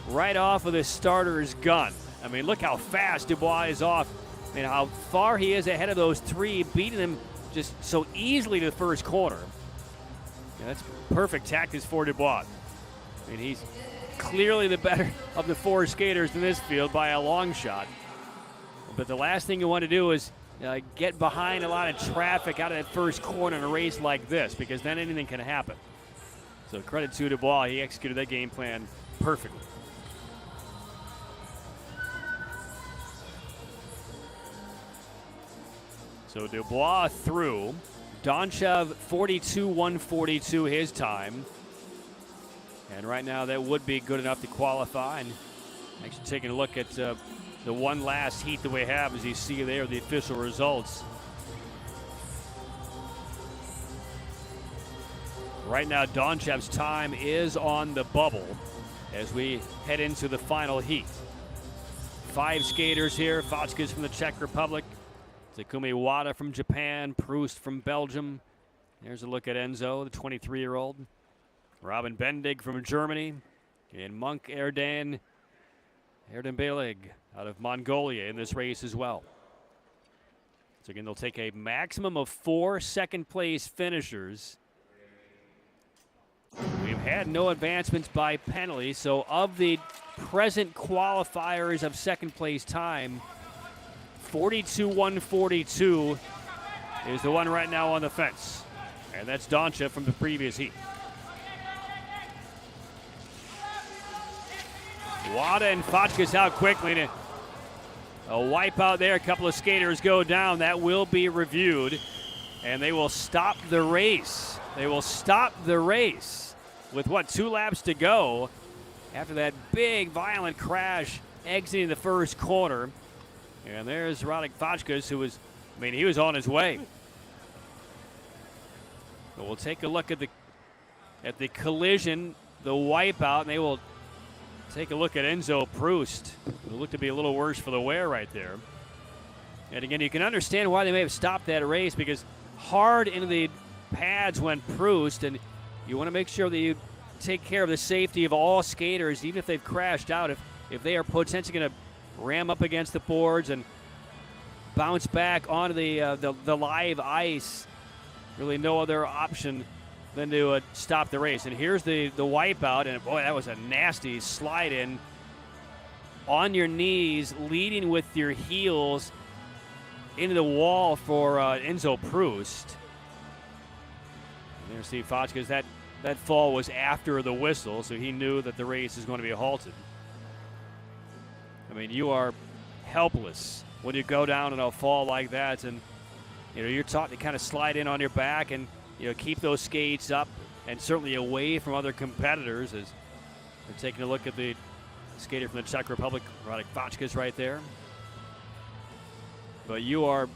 right off of the starter's gun. I mean, look how fast Dubois is off. I mean, how far he is ahead of those 3, beating them just so easily to the first corner. Yeah, that's perfect tactics for Dubois. I mean, he's clearly the better of the 4 skaters in this field by a long shot. But the last thing you want to do is get behind a lot of traffic out of that first corner in a race like this, because then anything can happen. So credit to Dubois. He executed that game plan perfectly. So Dubois through. Donchev 42.142 his time. And right now that would be good enough to qualify. And actually taking a look at the one last heat that we have, as you see there, the official results. Right now Donchev's time is on the bubble as we head into the final heat. 5 skaters here. Fotska's from the Czech Republic. Takumi Wada from Japan, Proust from Belgium. There's a look at Enzo, the 23-year-old. Robin Bendig from Germany. And Monk Erdan Erdembelig out of Mongolia in this race as well. So again, they'll take a maximum of 4 second-place finishers. We've had no advancements by penalty, so of the present qualifiers of second-place time, 42-142 is the one right now on the fence. And that's Doncha from the previous heat. Wada and Fotka's out quickly. A wipe out there. A couple of skaters go down. That will be reviewed. And they will stop the race. They will stop the race with, 2 laps to go after that big, violent crash exiting the first corner. And there's Radek Fotkas, who was, he was on his way. But we'll take a look at the collision, the wipeout, and they will take a look at Enzo Proust. It looked to be a little worse for the wear right there. And again, you can understand why they may have stopped that race, because hard into the pads went Proust, and you want to make sure that you take care of the safety of all skaters, even if they've crashed out. If they are potentially going to ram up against the boards and bounce back onto the live ice, really no other option than to stop the race. And here's the wipeout, and boy, that was a nasty slide in on your knees, leading with your heels into the wall for Enzo Proust. And there's Steve Fotkas. That fall was after the whistle, so he knew that the race is going to be halted. You are helpless when you go down in a fall like that, and you're taught to kind of slide in on your back and keep those skates up and certainly away from other competitors. As we're taking a look at the skater from the Czech Republic, Radek Fotkas right there. But you are,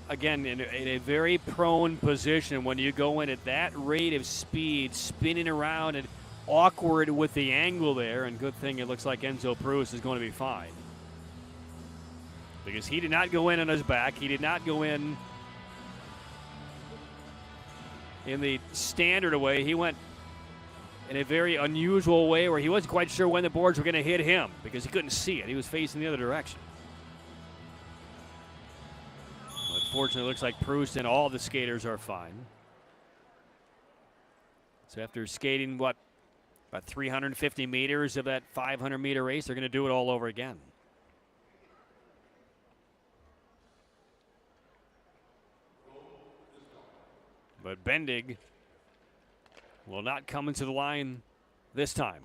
again, in a very prone position when you go in at that rate of speed, spinning around and awkward with the angle there. And good thing it looks like Enzo Proust is going to be fine, because he did not go in on his back. He did not go in the standard way. He went in a very unusual way where he wasn't quite sure when the boards were going to hit him, because he couldn't see it. He was facing the other direction. Unfortunately, it looks like Proust and all the skaters are fine. So after skating, about 350 meters of that 500-meter race, they're going to do it all over again. But Bendig will not come into the line this time.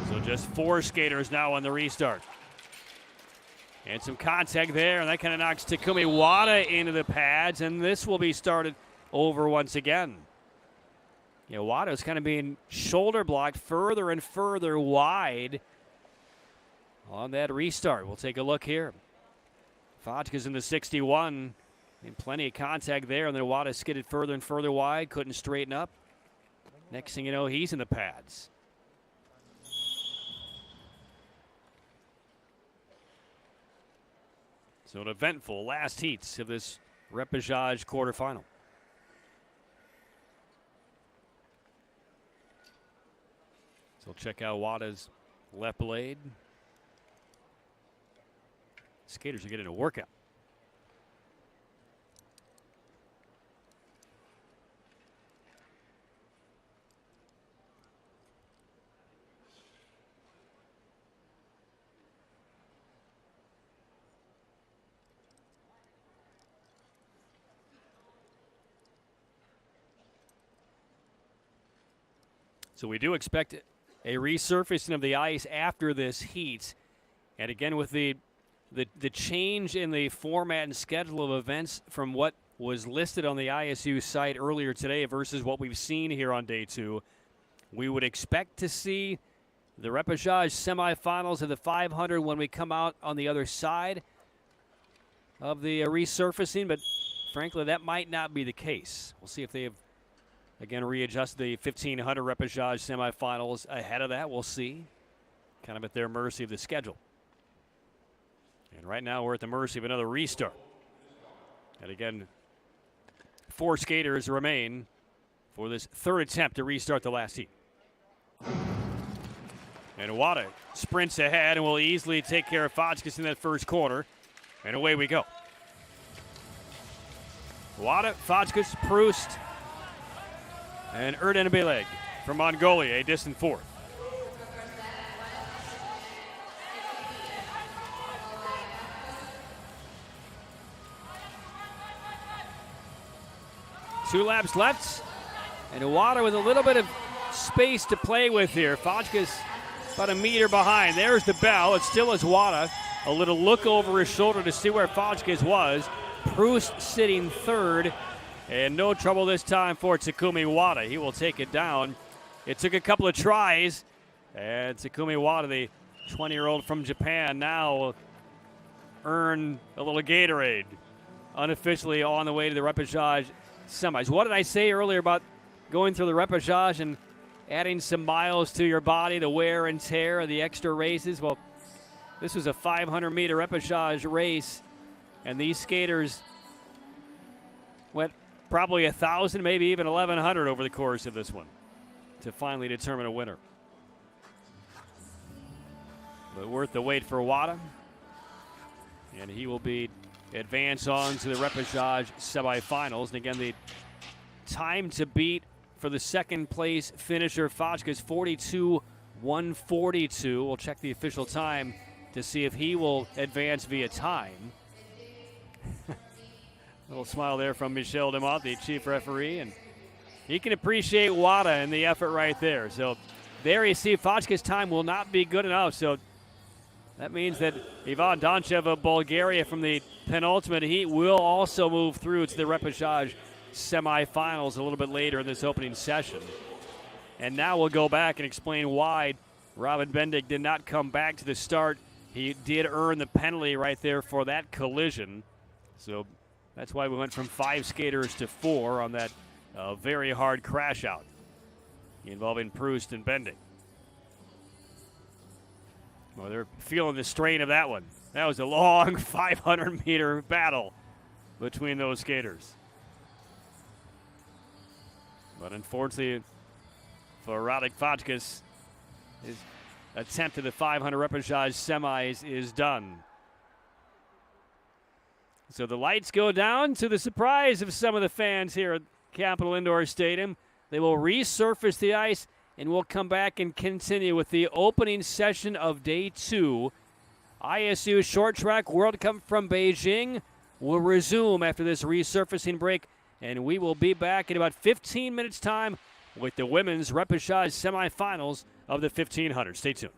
So just 4 skaters now on the restart. And some contact there, and that kind of knocks Takumi Wada into the pads, and this will be started over once again. Wada's kind of being shoulder blocked further and further wide on that restart. We'll take a look here. Fotka's in the 61. And plenty of contact there, and then Wada skidded further and further wide, couldn't straighten up. Next thing you know, he's in the pads. So an eventful last heats of this repêchage quarterfinal. So check out Wada's left blade. Skaters are getting a workout. So we do expect a resurfacing of the ice after this heat. And again, with the change in the format and schedule of events from what was listed on the ISU site earlier today versus what we've seen here on day 2, we would expect to see the repêchage semifinals of the 500 when we come out on the other side of the resurfacing. But frankly, that might not be the case. We'll see if they have, again, readjust the 1,500 repêchage semifinals ahead of that. We'll see. Kind of at their mercy of the schedule. And right now we're at the mercy of another restart. And again, 4 skaters remain for this third attempt to restart the last heat. And Wada sprints ahead and will easily take care of Fodskis in that first corner. And away we go. Wada, Fodskis, Proust, and Erdenbeleg from Mongolia, a distant fourth. Two laps left, and Wada with a little bit of space to play with here. Fodskis about a meter behind. There's the bell. It still is Wada. A little look over his shoulder to see where Fodskis was. Proust sitting third, and no trouble this time for Takumi Wada. He will take it down. It took a couple of tries, and Takumi Wada, the 20-year-old from Japan, now will earn a little Gatorade, unofficially on the way to the repechage semis. What did I say earlier about going through the repechage and adding some miles to your body, the wear and tear of the extra races? Well, this was a 500-meter repechage race, and these skaters went probably 1,000, maybe even 1,100 over the course of this one to finally determine a winner. But worth the wait for Wada, and he will be advance on to the repechage semifinals. And again, the time to beat for the second place finisher Fodskis, 42:142. We'll check the official time to see if he will advance via time. Little smile there from Michel Demott, the chief referee, and he can appreciate Wada and the effort right there. So there you see Fodskis' time will not be good enough. So that means that Ivan Donchev of Bulgaria from the penultimate heat will also move through to the repechage semifinals a little bit later in this opening session. And now we'll go back and explain why Robin Bendig did not come back to the start. He did earn the penalty right there for that collision. So that's why we went from 5 skaters to 4 on that very hard crash out involving Proust and Bendig. Well, they're feeling the strain of that one. That was a long 500-meter battle between those skaters. But unfortunately for Radek Fodskis, his attempt at the 500 repechage semis is done. So the lights go down to the surprise of some of the fans here at Capitol Indoor Stadium. They will resurface the ice, and we'll come back and continue with the opening session of day 2. ISU Short Track World Cup from Beijing will resume after this resurfacing break, and we will be back in about 15 minutes' time with the women's repechage semifinals of the 1500. Stay tuned.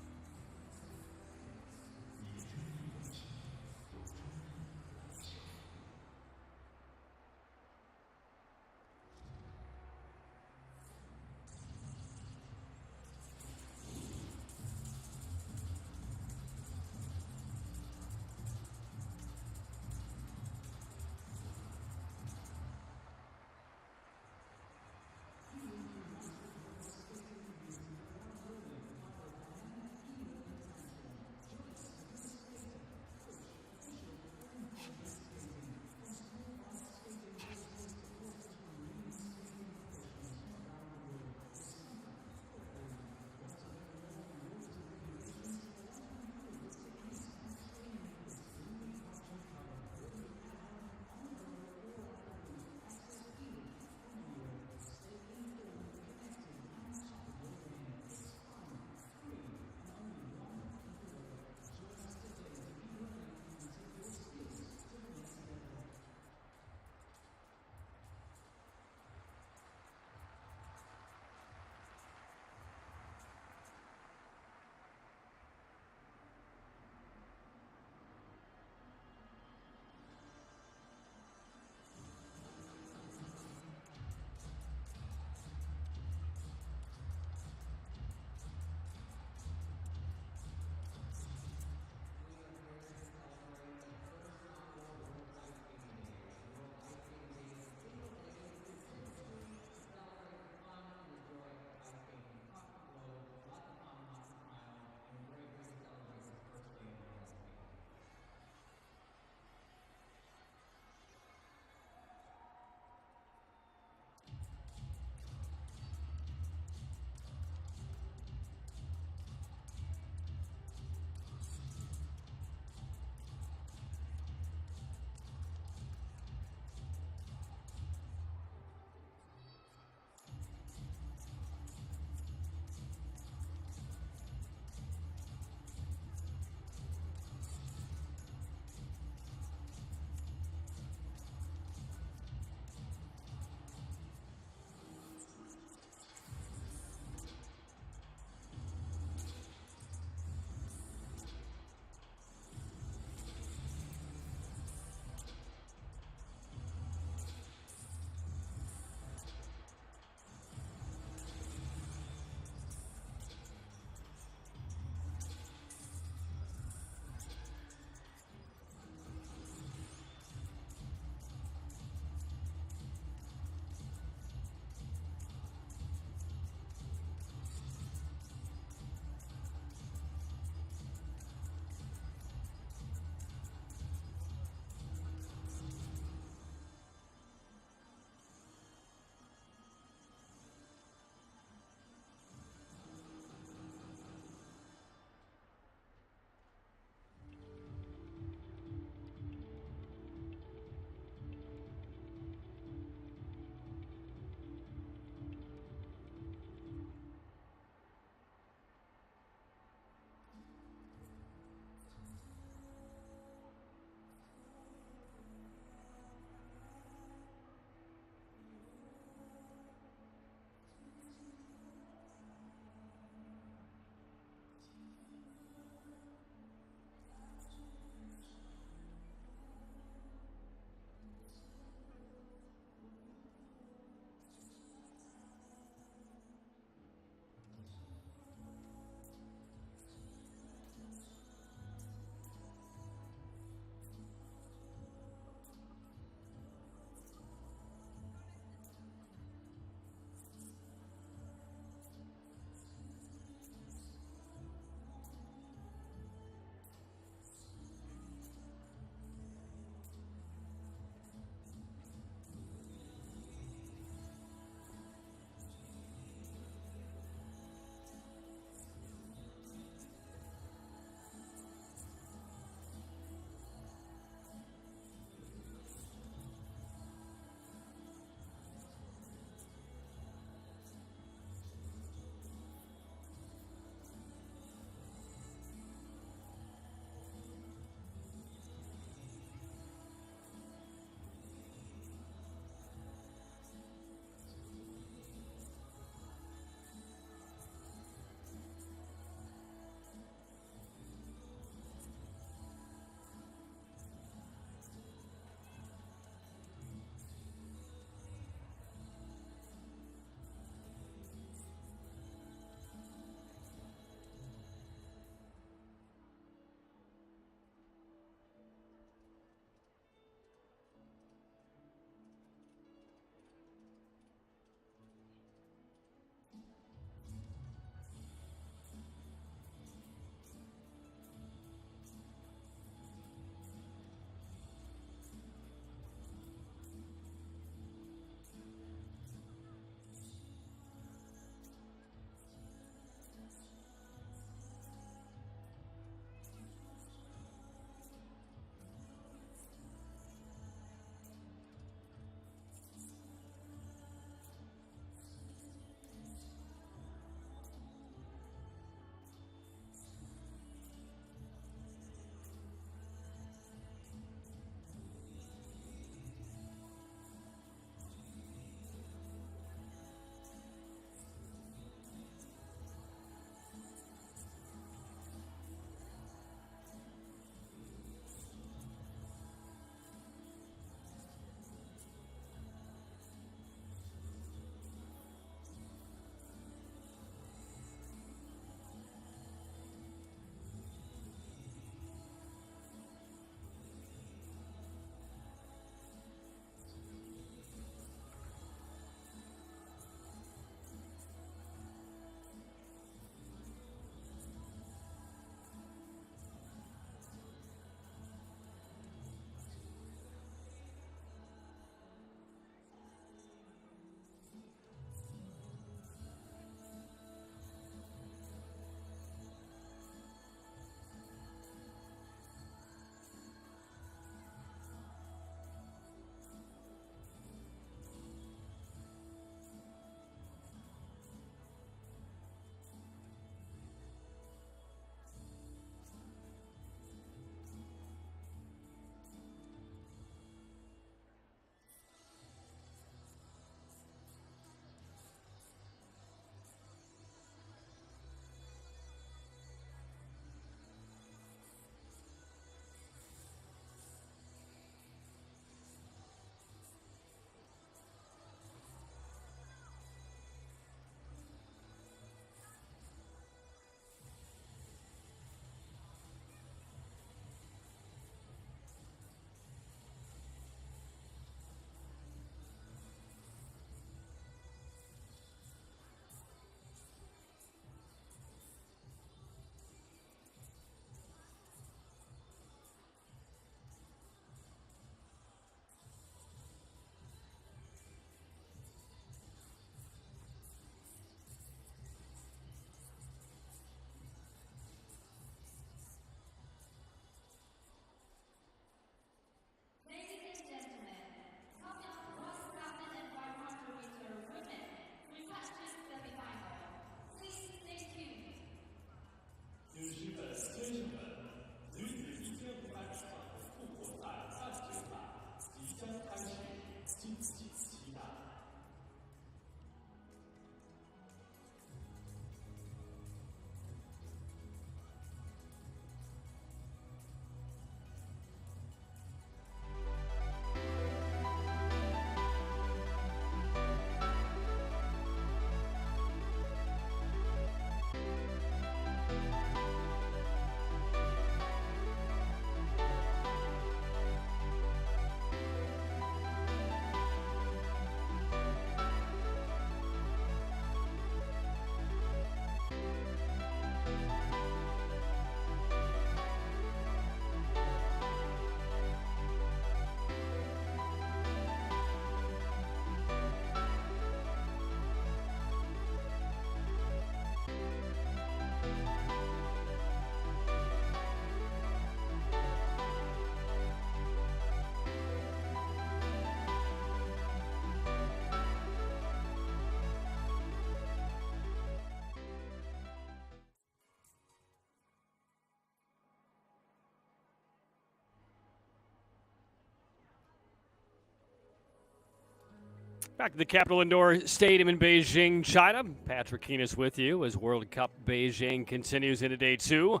Back to the Capitol Indoor Stadium in Beijing, China. Patrick Keenis with you as World Cup Beijing continues into day 2.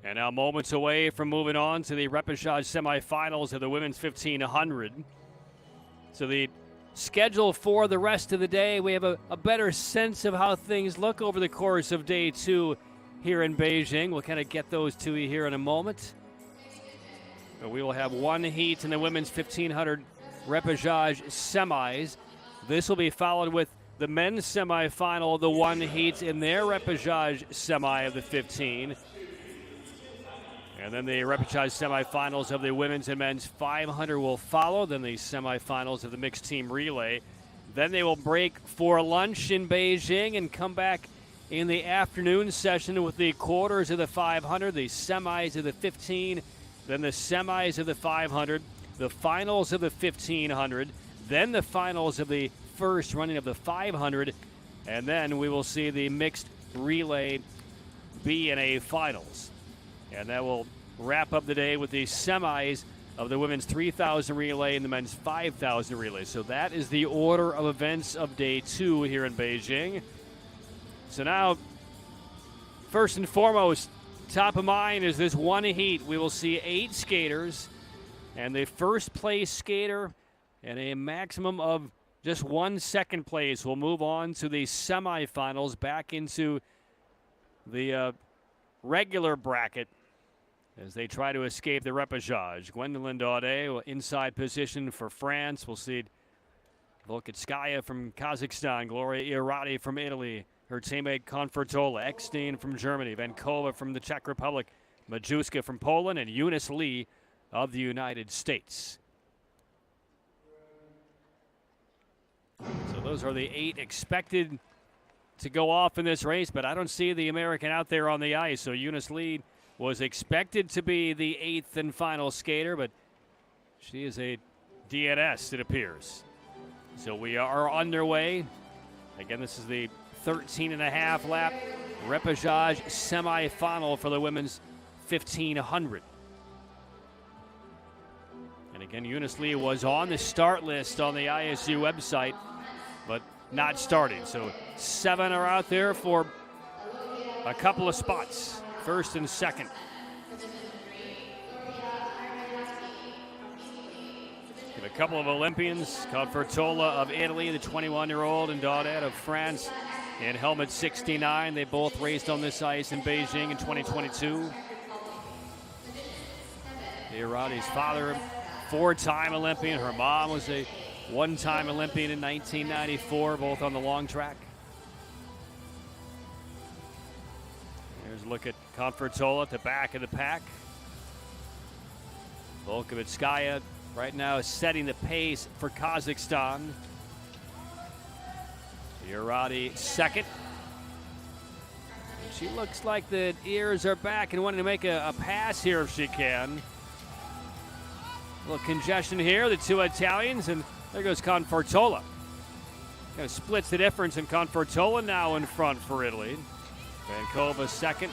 And now moments away from moving on to the repêchage semifinals of the women's 1500. So the schedule for the rest of the day, we have a better sense of how things look over the course of day 2 here in Beijing. We'll kind of get those to you here in a moment. But we will have one heat in the women's 1500 repêchage semis. This will be followed with the men's semifinal, the one heat in their repêchage semi of the 15. And then the repêchage semifinals of the women's and men's 500 will follow. Then the semifinals of the mixed team relay. Then they will break for lunch in Beijing and come back in the afternoon session with the quarters of the 500, the semis of the 15, then the semis of the 500, the finals of the 1500, then the finals of the first running of the 500, and then we will see the mixed relay B and A finals. And that will wrap up the day with the semis of the women's 3,000 relay and the men's 5,000 relay. So that is the order of events of day 2 here in Beijing. So now, first and foremost, top of mind is this one heat. We will see 8 skaters, and the first place skater and a maximum of just 1 second place will move on to the semifinals, back into the regular bracket as they try to escape the repêchage. Gwendolyn Daudet, inside position for France. We'll see Volkitskaya from Kazakhstan, Gloria Irati from Italy, her teammate Konfertola, Eckstein from Germany, Vankova from the Czech Republic, Majuska from Poland, and Eunice Lee of the United States. So those are the 8 expected to go off in this race, but I don't see the American out there on the ice. So Eunice Lee was expected to be the 8th and final skater, but she is a DNS, it appears. So we are underway. Again, this is the 13.5 lap repêchage semifinal for the women's 1500. And again, Eunice Lee was on the start list on the ISU website, but not starting. So 7 are out there for a couple of spots, first and second. A couple of Olympians, Confertola of Italy, the 21-year-old, and Daudet of France in helmet 69. They both raced on this ice in Beijing in 2022. Irati's father, 4-time Olympian. Her mom was a 1-time Olympian in 1994, both on the long track. Here's a look at Konfertola at the back of the pack. Volkovitskaya right now is setting the pace for Kazakhstan. Irati second. And she looks like the ears are back and wanting to make a pass here if she can. A little congestion here, the 2 Italians, and there goes Confertola. Kind of splits the difference, and Confertola now in front for Italy. Vankova second.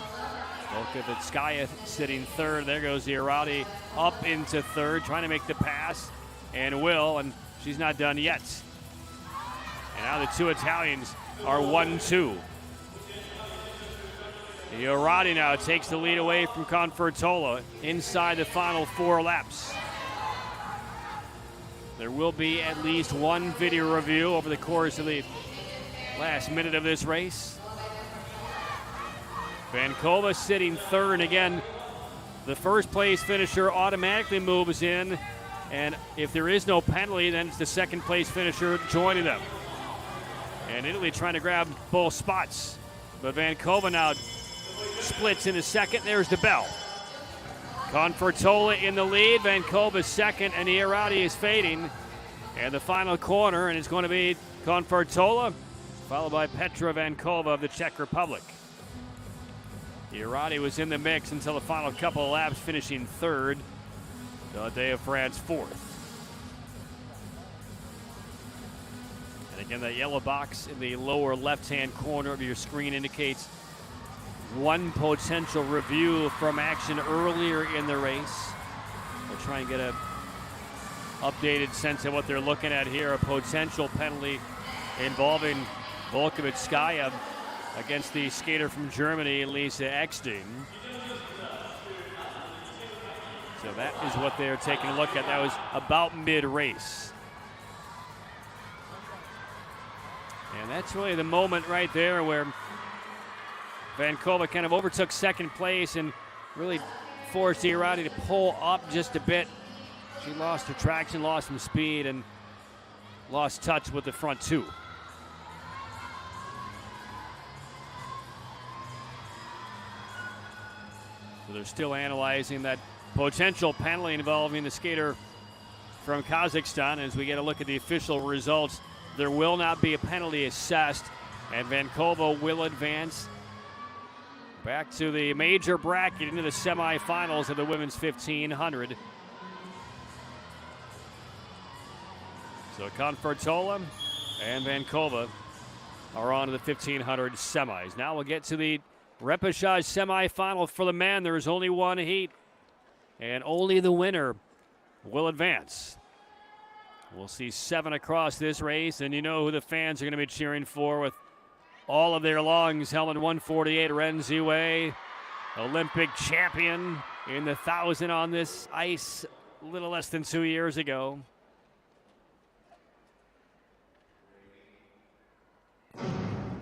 Volkovitskaya sitting third. There goes Irati up into third, trying to make the pass, and and she's not done yet. And now the 2 Italians are 1-2. Irati now takes the lead away from Konfertola inside the final 4 laps. There will be at least one video review over the course of the last minute of this race. Vankova sitting third, and again, the first place finisher automatically moves in, and if there is no penalty, then it's the second place finisher joining them. And Italy trying to grab both spots, but Vankova now splits into second. There's the bell. Konfertola in the lead, Vankova second, and Irati is fading. And the final corner, and it's going to be Konfertola, followed by Petra Vankova of the Czech Republic. Irati was in the mix until the final couple of laps, finishing third. Daudet of France fourth. And again, that yellow box in the lower left-hand corner of your screen indicates one potential review from action earlier in the race. We'll try and get a updated sense of what they're looking at here. A potential penalty involving Volkovitskaya against the skater from Germany, Lisa Eckstein. So that is what they're taking a look at. That was about mid-race. And that's really the moment right there where Vankova kind of overtook second place and really forced the Irati to pull up just a bit. She lost her traction, lost some speed, and lost touch with the front two. So they're still analyzing that potential penalty involving the skater from Kazakhstan. As we get a look at the official results, there will not be a penalty assessed, and Vankova will advance back to the major bracket into the semifinals of the women's 1500. So Confortola and Vankova are on to the 1500 semis. Now we'll get to the repechage semifinal for the men. There is only one heat, and only the winner will advance. We'll see 7 across this race, and you know who the fans are going to be cheering for with all of their lungs. Helmet 148, Ren Ziwei, Olympic champion in the 1,000 on this ice a little less than 2 years ago.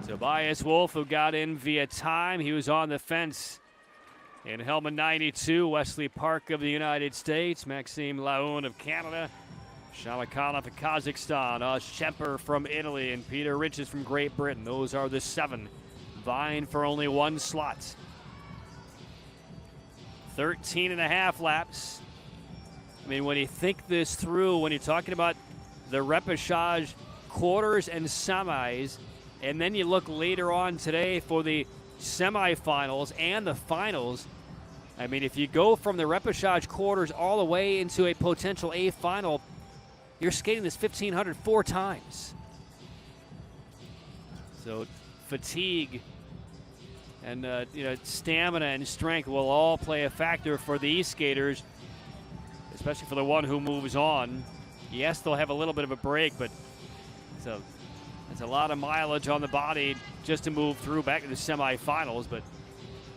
Tobias Wolf, who got in via time, he was on the fence in helmet 92. Wesley Park of the United States, Maxime Laoun of Canada, Shamakhanov of Kazakhstan, Shemper from Italy, and Peter Riches from Great Britain. Those are the 7 vying for only one slot. 13 and a half laps. I mean, when you think this through, when you're talking about the repechage quarters and semis, and then you look later on today for the semifinals and the finals. I mean, if you go from the repechage quarters all the way into a potential A final, you're skating this 1500 4 times. So fatigue and stamina and strength will all play a factor for these skaters, especially for the one who moves on. Yes, they'll have a little bit of a break, but it's a lot of mileage on the body just to move through back to the semifinals, but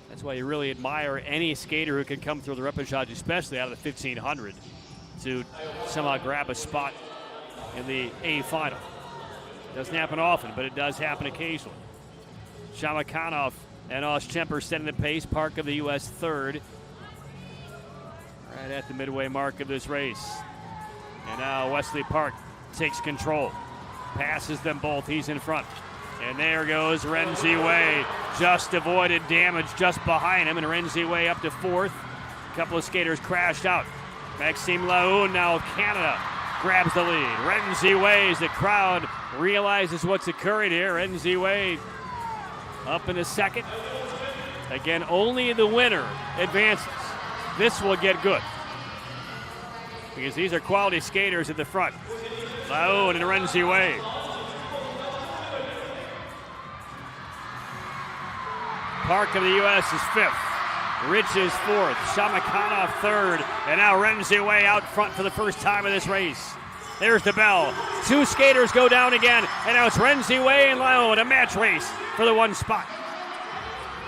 that's why you really admire any skater who can come through the repechage, especially out of the 1500, to somehow grab a spot in the A final. Doesn't happen often, but it does happen occasionally. Shamakhanov and Oshchemper setting the pace. Park of the U.S. third, right at the midway mark of this race. And now Wesley Park takes control. Passes them both. He's in front. And there goes Ren Ziwei. Just avoided damage just behind him. And Ren Ziwei up to 4th. A couple of skaters crashed out. Maxime Laoun now of Canada grabs the lead. Ren Ziwei, as the crowd realizes what's occurring here. Ren Ziwei up in the second. Again, only the winner advances. This will get good, because these are quality skaters at the front. Laoun and Ren Ziwei. Park of the U.S. is 5th. Rich is 4th. Shamakhanov 3rd. And now Ren Ziwei out front for the first time in this race. There's the bell. 2 skaters go down again. And now it's Ren Ziwei and Laoun, a match race for the 1 spot.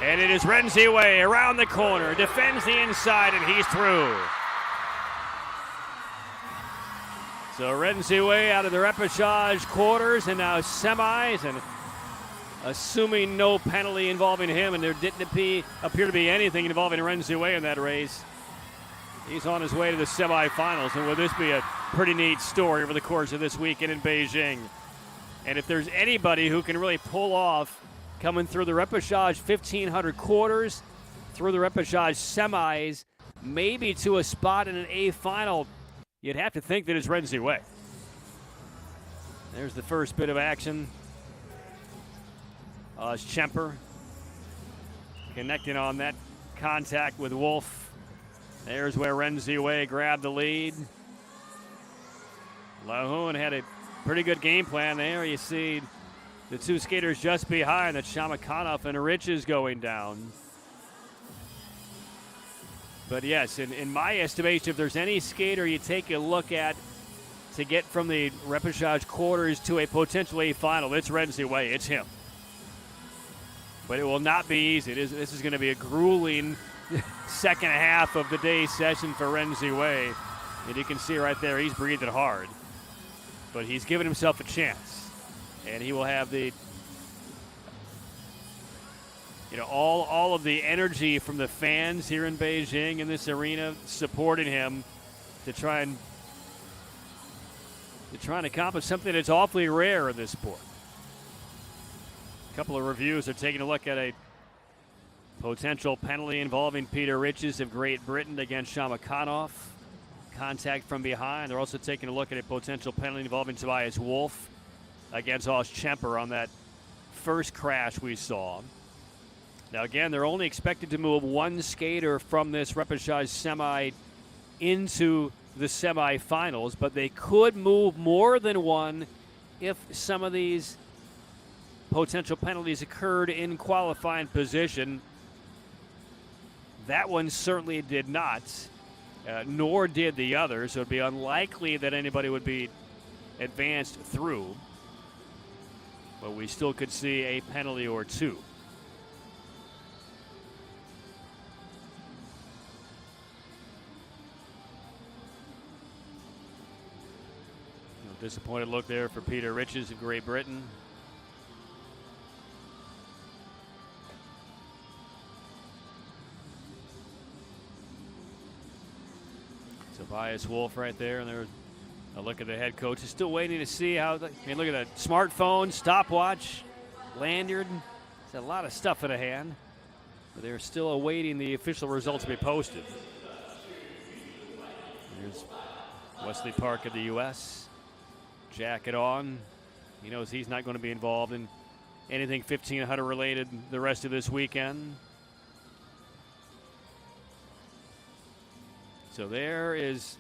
And it is Ren Ziwei around the corner. Defends the inside, and he's through. So Ren Ziwei out of the repechage quarters and now semis, and assuming no penalty involving him, and there didn't appear to be anything involving Ren Ziwei in that race, he's on his way to the semifinals. And will this be a pretty neat story over the course of this weekend in Beijing? And if there's anybody who can really pull off coming through the repechage 1500 quarters, through the repechage semis, maybe to a spot in an A final, you'd have to think that it's Ren Ziwei. There's the first bit of action. Shemper connecting on that contact with Wolf. There's where Ren Ziwei grabbed the lead. Laoun had a pretty good game plan there. You see the 2 skaters just behind, that Shamakhanov and Riches going down. But yes, in my estimation, if there's any skater you take a look at to get from the repechage quarters to a potential A final. It's Renzi Wei. It's him. But it will not be easy. This is going to be a grueling second half of the day session for Renzi Wei. And you can see right there, he's breathing hard. But he's given himself a chance. And he will have the, all of the energy from the fans here in Beijing in this arena supporting him to try and accomplish something that's awfully rare in this sport. A couple of reviews are taking a look at a potential penalty involving Peter Riches of Great Britain against Shamakhanov. Contact from behind. They're also taking a look at a potential penalty involving Tobias Wolff against Oschemper on that first crash we saw. Now again, they're only expected to move one skater from this repechage semi into the semifinals, but they could move more than one if some of these potential penalties occurred in qualifying position. That one certainly did not, nor did the other, so it would be unlikely that anybody would be advanced through, but we still could see a penalty or two. Disappointed look there for Peter Riches of Great Britain. Tobias Wolff right there, and there's a look at the head coach. He's still waiting to see how. Look at that smartphone, stopwatch, lanyard. It's a lot of stuff in a hand, but they're still awaiting the official results to be posted. Here's Wesley Park of the U.S. Jacket on. He knows he's not going to be involved in anything 1500 related the rest of this weekend. So there is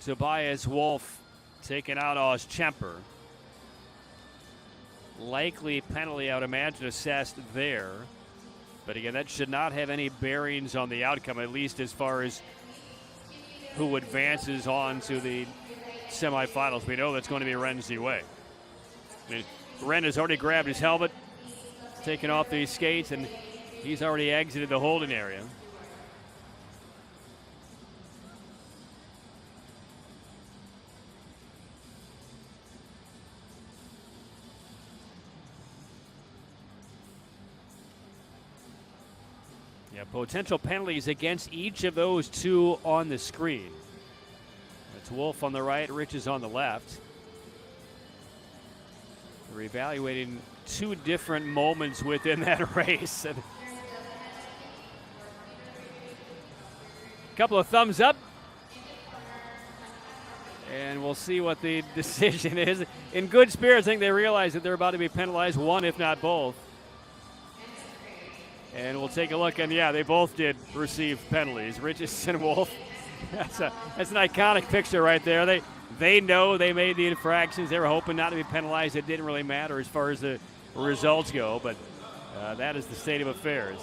Tobias Wolff taking out Oschemper. Likely penalty, I would imagine, assessed there. But again, that should not have any bearings on the outcome, at least as far as who advances on to the semifinals. We know that's going to be Renzi Wei. I mean, Ren has already grabbed his helmet, taken off these skates, and he's already exited the holding area. Yeah, potential penalties against each of those two on the screen. It's Wolff on the right, Riches on the left. We're evaluating two different moments within that race. And a couple of thumbs up. And we'll see what the decision is. In good spirits, I think they realize that they're about to be penalized, one if not both. And we'll take a look, and yeah, they both did receive penalties, Riches and Wolff. That's an iconic picture right there. They know they made the infractions. They were hoping not to be penalized. It didn't really matter as far as the results go, but that is the state of affairs.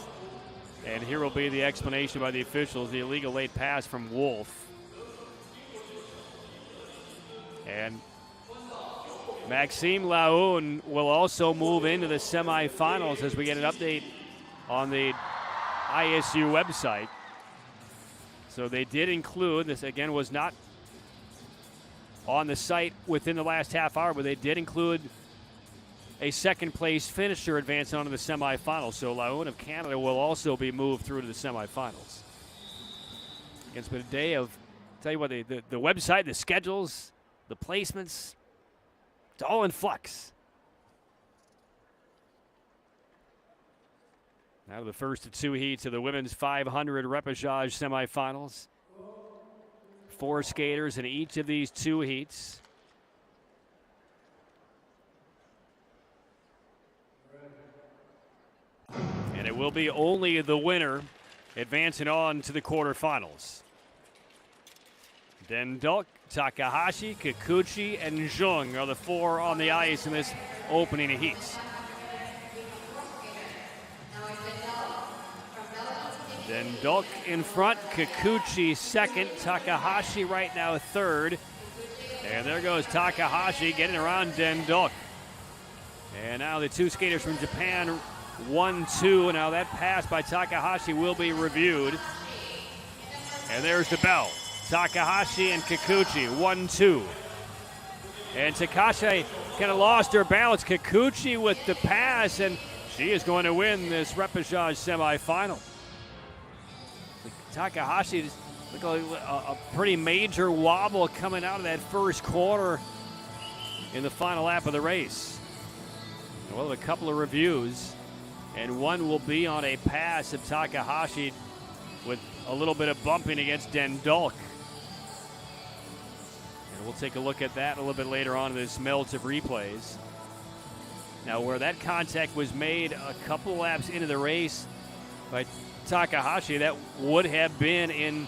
And here will be the explanation by the officials, the illegal late pass from Wolff. And Maxime Laoun will also move into the semifinals as we get an update on the ISU website. So they did include, this again was not on the site within the last half hour, but they did include a second place finisher advance on to the semifinals. So Laoun of Canada will also be moved through to the semifinals. It's been a day of, tell you what, the website, the schedules, the placements, it's all in flux. Now the first of two heats of the women's 500 repechage semifinals. 4 skaters in each of these 2 heats. And it will be only the winner advancing on to the quarterfinals. Dendok, Takahashi, Kikuchi, and Zheng are the 4 on the ice in this opening heats. Dendok in front, Kikuchi second, Takahashi right now third, And there goes Takahashi getting around Denduk. And now the two skaters from Japan, 1-2. Now that pass by Takahashi will be reviewed. And there's the bell. Takahashi and Kikuchi, 1-2. And Takahashi kind of lost her balance. Kikuchi with the pass, and she is going to win this repechage semifinal. Takahashi looked like a pretty major wobble coming out of that first quarter in the final lap of the race. Well, a couple of reviews, and one will be on a pass of Takahashi with a little bit of bumping against Denduk. And we'll take a look at that a little bit later on in this melt of replays. Now, where that contact was made a couple laps into the race by Takahashi, that would have been in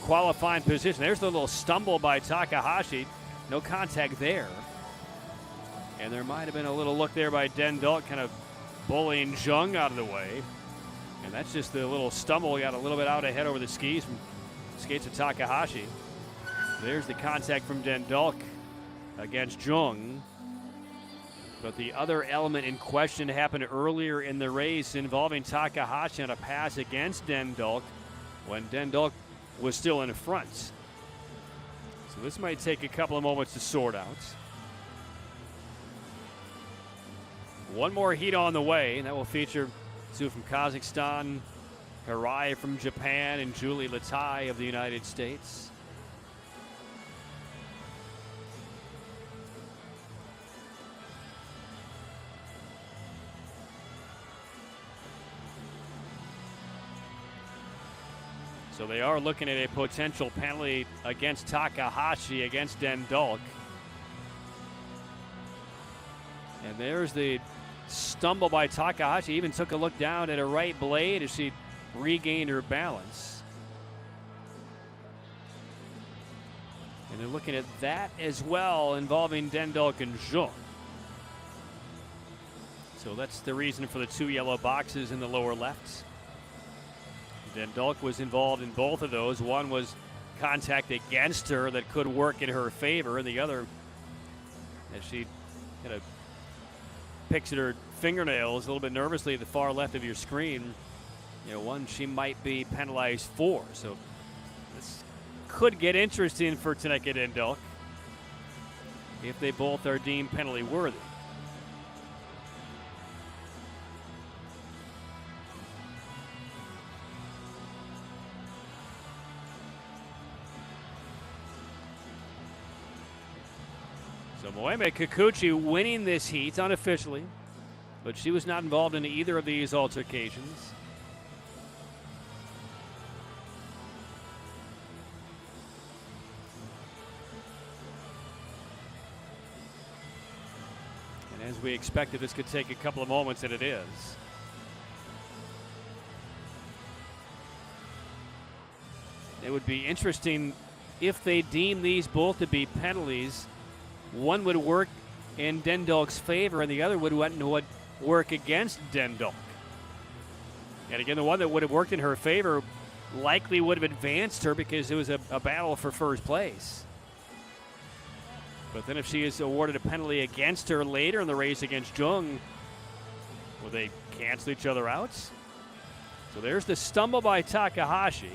qualifying position. There's the little stumble by Takahashi. No contact there. And there might have been a little look there by Denduk, kind of bullying Jung out of the way. And that's just the little stumble. Got a little bit out ahead over the skis from skates of Takahashi. There's the contact from Denduk against Jung. But the other element in question happened earlier in the race involving Takahashi on a pass against Denduk when Denduk was still in front. So this might take a couple of moments to sort out. One more heat on the way, and that will feature two from Kazakhstan, Hirai from Japan, and Julie Latai of the United States. So they are looking at a potential penalty against Takahashi against Denduk. And there's the stumble by Takahashi. Even took a look down at her right blade as she regained her balance. And they're looking at that as well involving Denduk and Jung. So that's the reason for the two yellow boxes in the lower left. Denduk was involved in both of those. One was contact against her that could work in her favor, and the other, as she kind of picks at her fingernails a little bit nervously at the far left of your screen, one she might be penalized for. So this could get interesting for Tanaka Denduk if they both are deemed penalty worthy. So Moeme Kikuchi winning this heat unofficially, but she was not involved in either of these altercations. And as we expected, this could take a couple of moments, and it is. It would be interesting if they deem these both to be penalties. One would work in Denduk's favor, and the other would work against Denduk. And again, the one that would have worked in her favor likely would have advanced her because it was a battle for first place. But then if she is awarded a penalty against her later in the race against Jung, will they cancel each other out? So there's the stumble by Takahashi.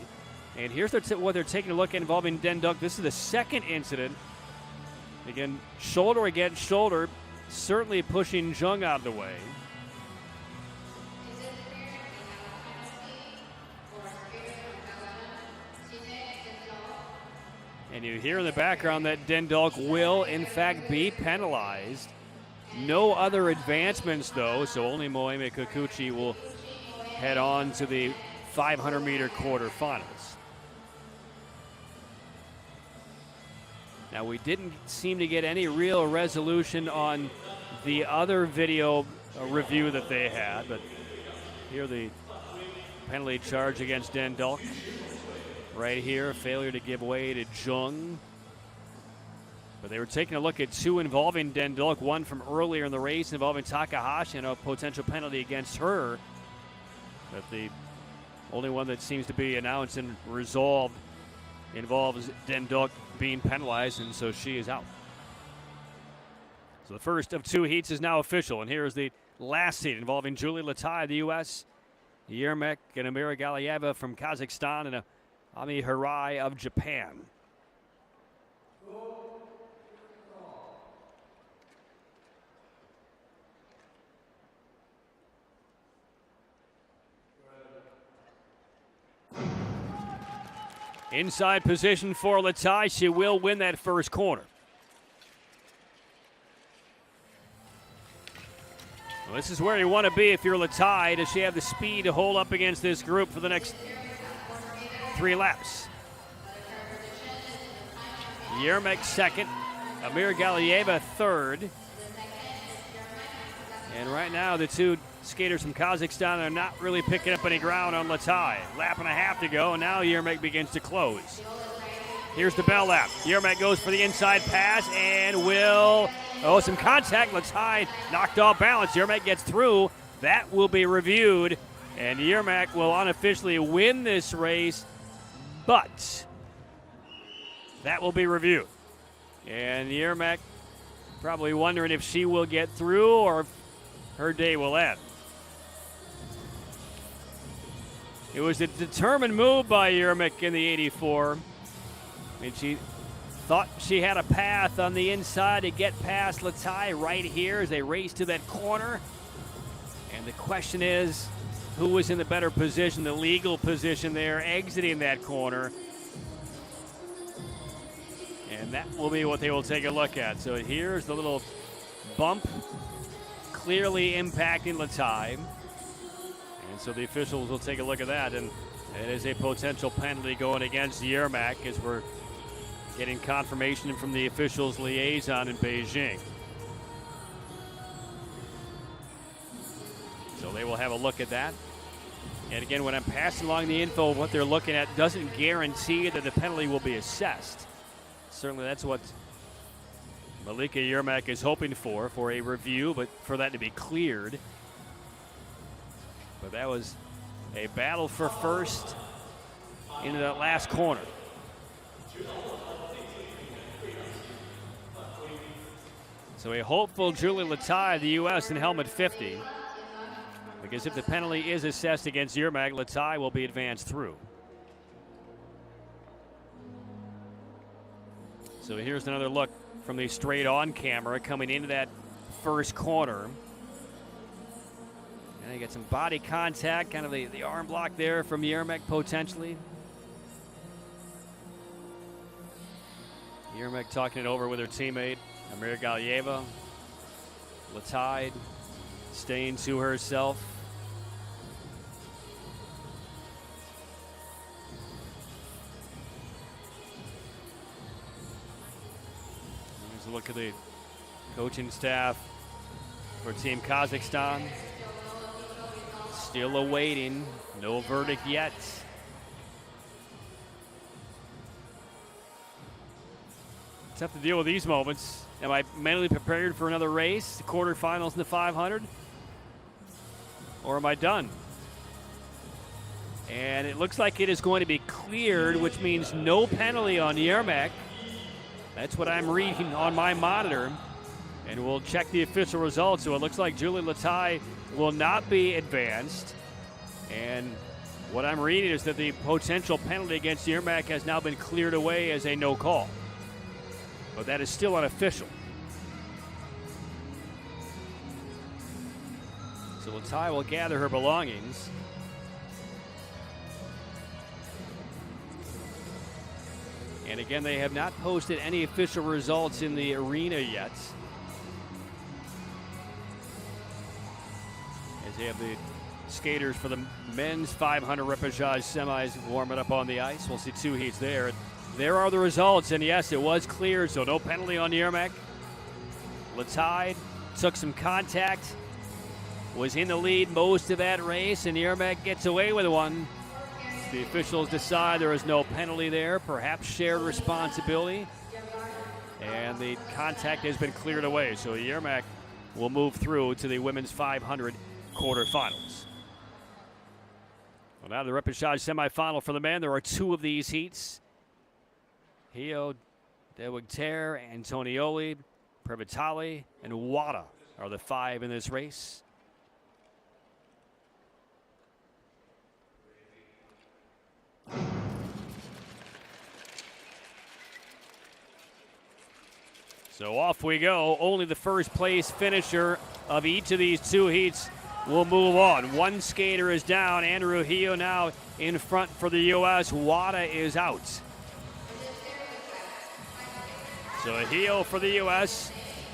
And here's what they're taking a look at involving Denduk. This is the second incident. Again, shoulder against shoulder, certainly pushing Jung out of the way. And you hear in the background that Denduk will, in fact, be penalized. No other advancements, though, so only Moeme Kikuchi will head on to the 500-meter quarterfinals. Now, we didn't seem to get any real resolution on the other video review that they had, but here the penalty charge against Denduk. Right here, failure to give way to Jung. But they were taking a look at two involving Denduk, one from earlier in the race involving Takahashi and a potential penalty against her. But the only one that seems to be announced and resolved involves Denduk being penalized, and so she is out. So the first of 2 heats is now official, and here is the last heat involving Julie Latai of the U.S., Yermek and Amira Galieva from Kazakhstan, and Ami Harai of Japan. Inside position for Latai. She will win that first corner. Well, this is where you want to be if you're Latai. Does she have the speed to hold up against this group for the next 3 laps? Yermek second. Amir Galieva third. And right now the 2 skaters from Kazakhstan are not really picking up any ground on Latai. Lap and a half to go, and now Yermek begins to close. Here's the bell lap. Yermek goes for the inside pass and will, some contact. Latai knocked off balance. Yermek gets through. That will be reviewed, and Yermek will unofficially win this race, but that will be reviewed. And Yermek probably wondering if she will get through or if her day will end. It was a determined move by Yermek in the 84. I mean, she thought she had a path on the inside to get past Latai right here as they race to that corner. And the question is, who was in the better position, the legal position there, exiting that corner? And that will be what they will take a look at. So here's the little bump, clearly impacting Latai. And so the officials will take a look at that, and it is a potential penalty going against Yermak as we're getting confirmation from the officials liaison in Beijing. So they will have a look at that. And again, when I'm passing along the info of what they're looking at, doesn't guarantee that the penalty will be assessed. Certainly that's what Malika Yermak is hoping for a review, but for that to be cleared. But that was a battle for first into that last corner. So a hopeful Julie Latai of the U.S. in helmet 50. Because if the penalty is assessed against Yermak, Latai will be advanced through. So here's another look from the straight on camera coming into that first corner. And you get some body contact, kind of the arm block there from Yermek potentially. Yermek talking it over with her teammate, Amira Galieva. Latai staying to herself. Here's a look at the coaching staff for Team Kazakhstan. Still awaiting, no verdict yet. Tough to deal with these moments. Am I mentally prepared for another race, the quarterfinals in the 500? Or am I done? And it looks like it is going to be cleared, which means no penalty on Yermak. That's what I'm reading on my monitor. And we'll check the official results. So it looks like Julie Latai will not be advanced. And what I'm reading is that the potential penalty against Yermak has now been cleared away as a no call. But that is still unofficial. So Latai will gather her belongings. And again, they have not posted any official results in the arena yet. As they have the skaters for the men's 500 repêchage semis warming up on the ice. We'll see 2 heats there. There are the results, and yes, it was cleared, so no penalty on Yermak. Latai took some contact, was in the lead most of that race, and Yermak gets away with one. The officials decide there is no penalty there, perhaps shared responsibility, and the contact has been cleared away. So Yermak will move through to the women's 500 quarterfinals. Well, now the repêchage semifinal for the men. There are 2 of these heats. Hio Dewigter, Antonioli, Previtali, and Wada are the 5 in this race. So off we go. Only the first place finisher of each of these 2 heats will move on. 1 skater is down. Andrew Hio now in front for the U.S. Wada is out. So Hio for the U.S.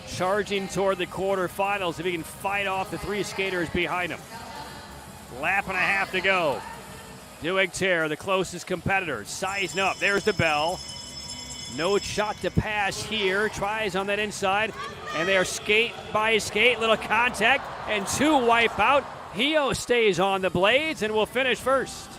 charging toward the quarterfinals if he can fight off the 3 skaters behind him. Lap and a half to go. Dewigter, the closest competitor, sizing up. There's the bell. No shot to pass here. Tries on that inside, and they're skate by skate. Little contact, and 2 wipe out. Hio stays on the blades and will finish first.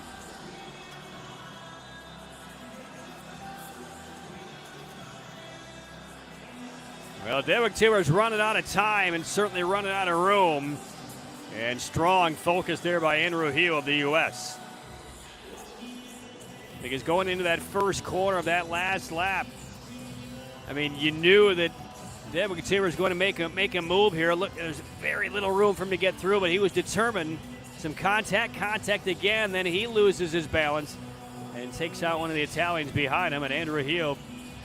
Well, Dewigter is running out of time and certainly running out of room. And strong focus there by Andrew Hio of the U.S. Because going into that first corner of that last lap, I mean, you knew that Dewigter was going to make a move here. Look, there's very little room for him to get through, but he was determined. Some contact again, then he loses his balance and takes out one of the Italians behind him, and Andrew Hio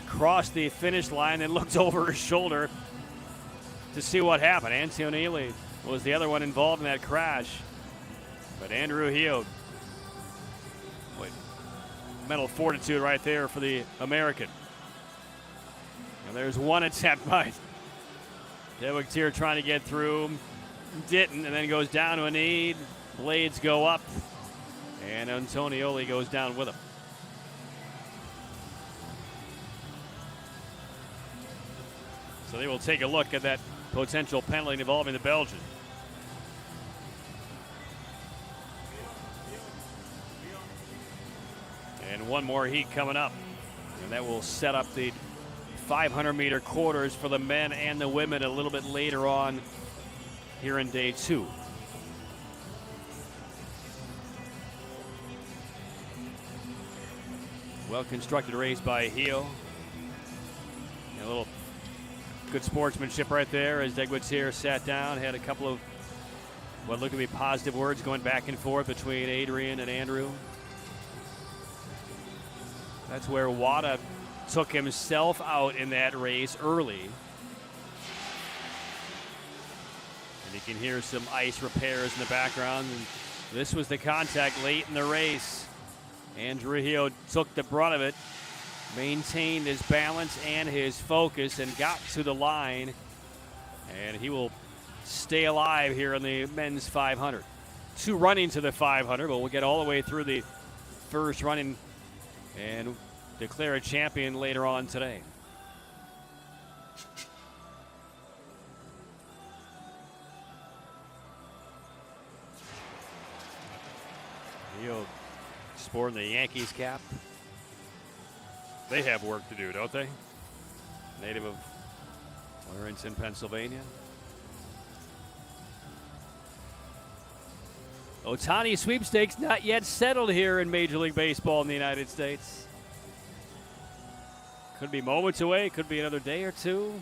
crossed the finish line and looked over his shoulder to see what happened. Antonioli was the other one involved in that crash. But Andrew Hio, mental fortitude right there for the American. And there's one attempt by Dewigter trying to get through. Didn't, and then goes down to a knee. Blades go up, and Antonioli goes down with him. So they will take a look at that potential penalty involving the Belgian. And one more heat coming up. And that will set up the 500-meter quarters for the men and the women a little bit later on here in day 2. Well-constructed race by Hio. And a little good sportsmanship right there as Dewigter sat down, had a couple of what looked to be positive words going back and forth between Adrian and Andrew. That's where Wada took himself out in that race early. And you can hear some ice repairs in the background. And this was the contact late in the race. Andrew Hio took the brunt of it, maintained his balance and his focus, and got to the line. And he will stay alive here in the men's 500. 2 running to the 500, but we'll get all the way through the first running and declare a champion later on today. Hio sporting the Yankees cap. They have work to do, don't they? Native of Warrenton, Pennsylvania. Ohtani sweepstakes not yet settled here in Major League Baseball in the United States. Could be moments away, could be another day or 2.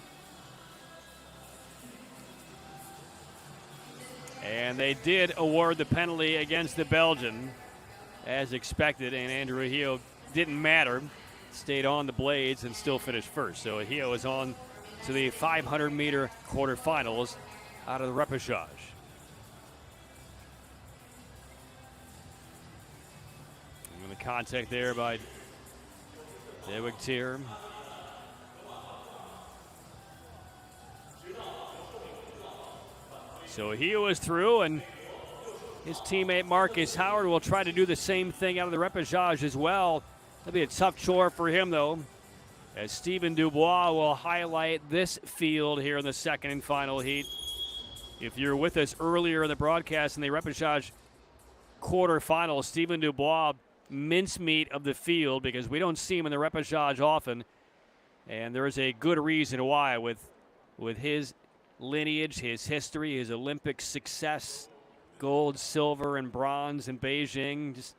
And they did award the penalty against the Belgian as expected, and Andrew Hio didn't matter. Stayed on the blades and still finished first. So Hio is on to the 500-meter quarterfinals out of the repechage. And the contact there by Dewigter. So Hio is through, and his teammate Marcus Howard will try to do the same thing out of the repechage as well. That'll be a tough chore for him, though, as Stephen Dubois will highlight this field here in the second and final heat. If you're with us earlier in the broadcast in the repechage quarterfinals, Stephen Dubois, mincemeat of the field, because we don't see him in the repechage often, and there is a good reason why with his lineage, his history, his Olympic success, gold, silver, and bronze in Beijing just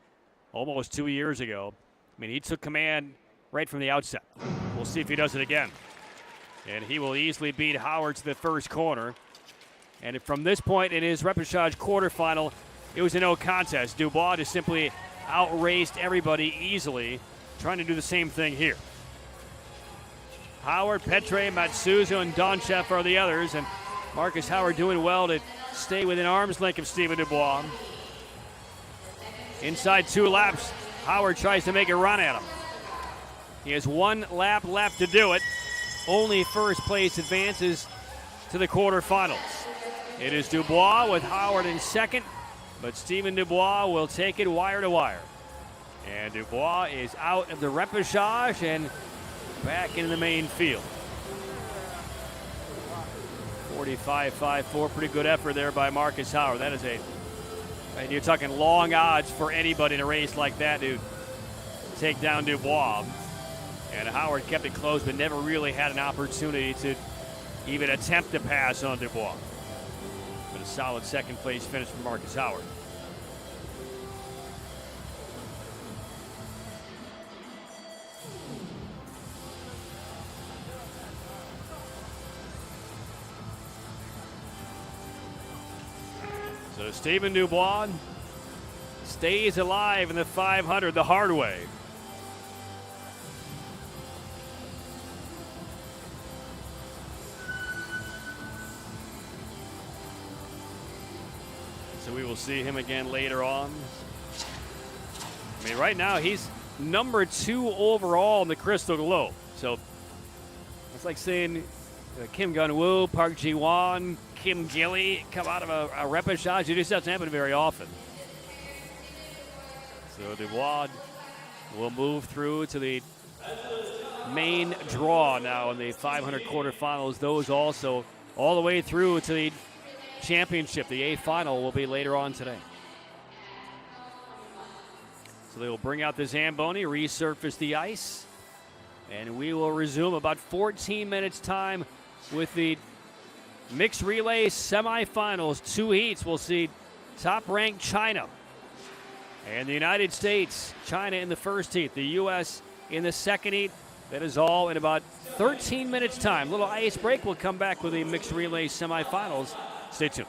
almost 2 years ago. I mean, he took command right from the outset. We'll see if he does it again. And he will easily beat Howard to the first corner. And from this point in his repechage quarterfinal, it was a no contest. Dubois just simply outraced everybody easily, trying to do the same thing here. Howard, Petre, Matsuzo, and Donchev are the others, and Marcus Howard doing well to stay within arm's length of Stephen Dubois. Inside 2 laps, Howard tries to make a run at him. He has 1 lap left to do it. Only first place advances to the quarterfinals. It is Dubois with Howard in second, but Stephen Dubois will take it wire to wire. And Dubois is out of the repechage and back in the main field. 45.54, pretty good effort there by Marcus Howard. That is and you're talking long odds for anybody in a race like that to take down Dubois. And Howard kept it close, but never really had an opportunity to even attempt to pass on Dubois. But a solid second place finish for Marcus Howard. So Stephen Dubois stays alive in the 500 the hard way. So we will see him again later on. I mean, right now he's number 2 overall in the Crystal Globe. So it's like saying Kim Gun-woo, Park Ji-won, Kim Gilly come out of a repechage. It just doesn't happen very often. So Dubois will move through to the main draw now in the 500 quarterfinals. Those also all the way through to the championship. The A final will be later on today. So they will bring out the Zamboni, resurface the ice, and we will resume about 14 minutes time with the mixed relay semifinals. 2 heats. We'll see top-ranked China and the United States. China in the first heat, the U.S. in the second heat. That is all in about 13 minutes time. Little ice break. We'll come back with the mixed relay semifinals. Stay tuned.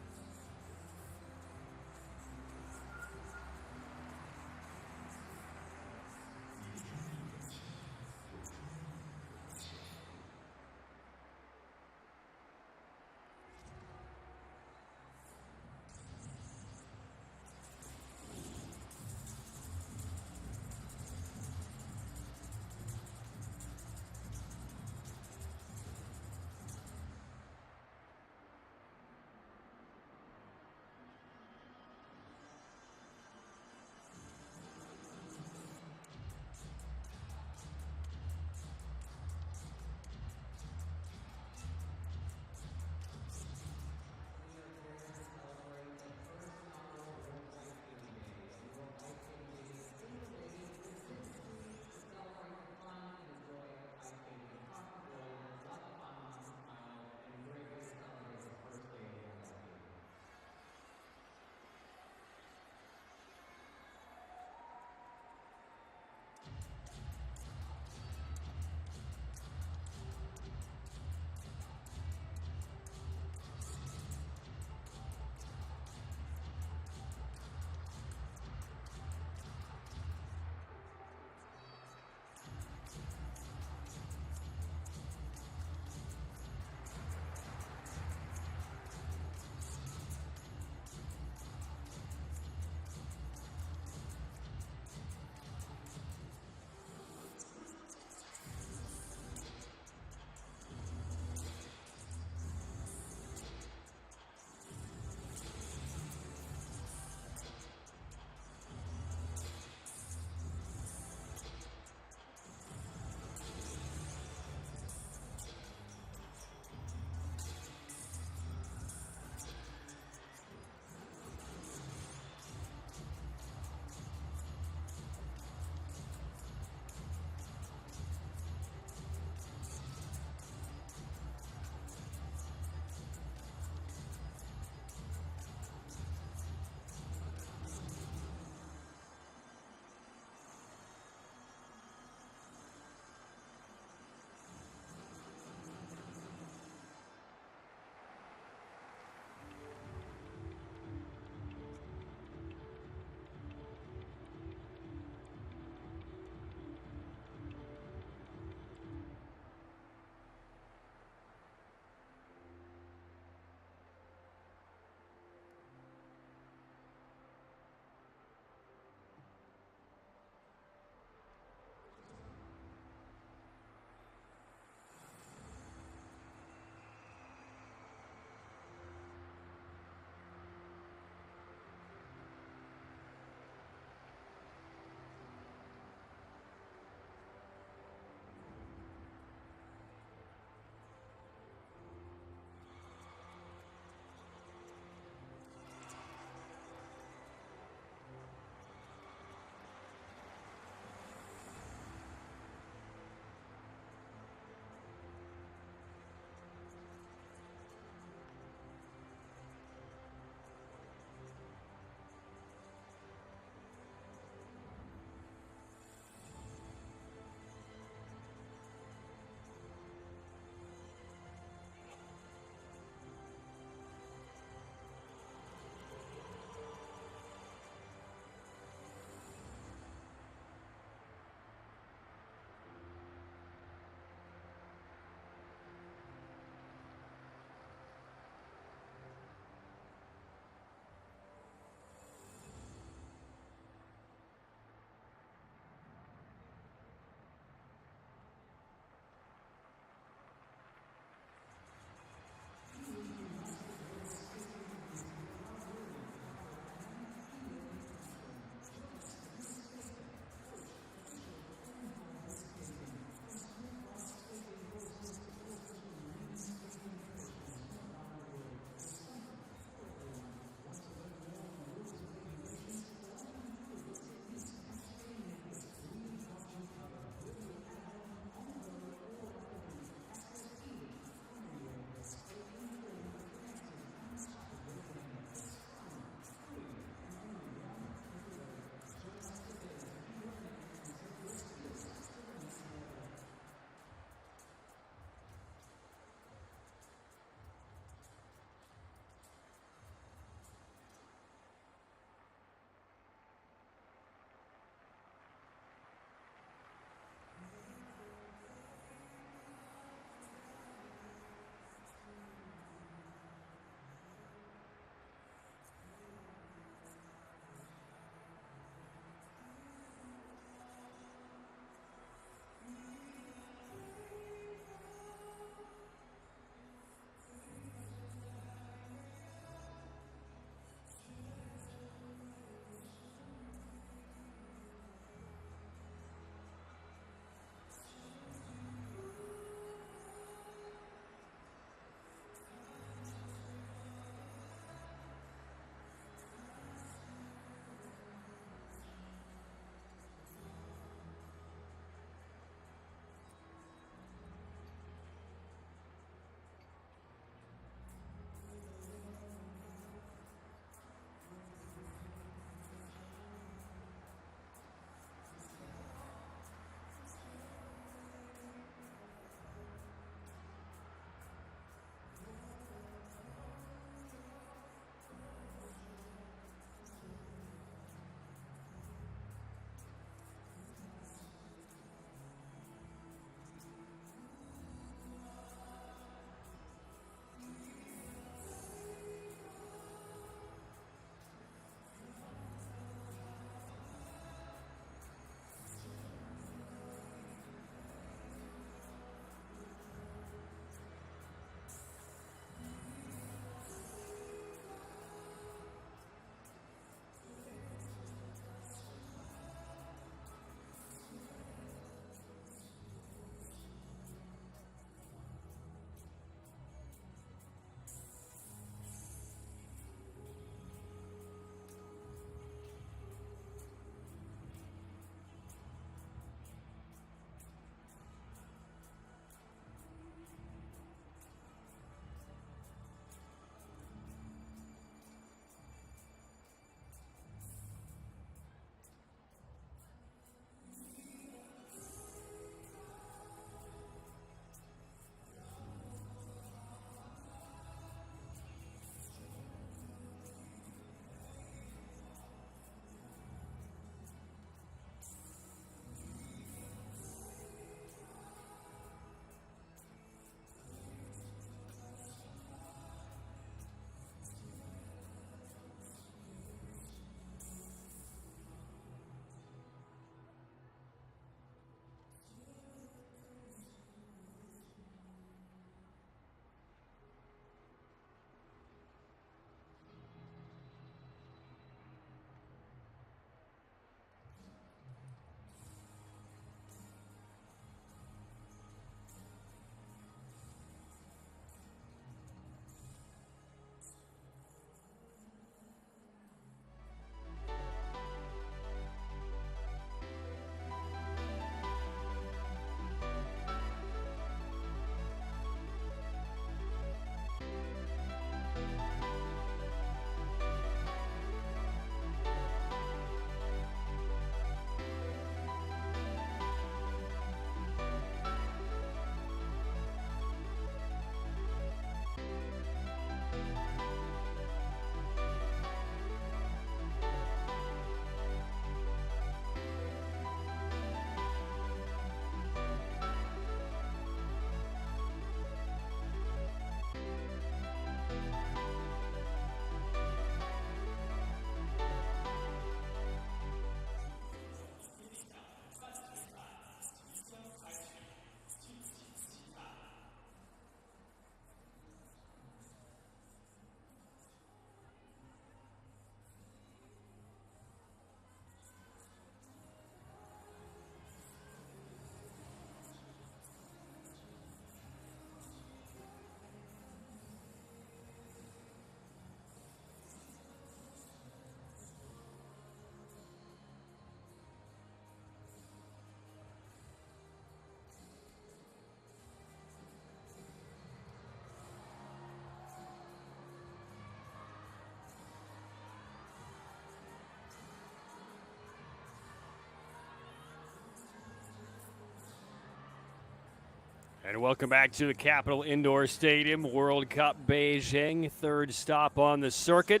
And welcome back to the Capitol Indoor Stadium, World Cup Beijing, third stop on the circuit.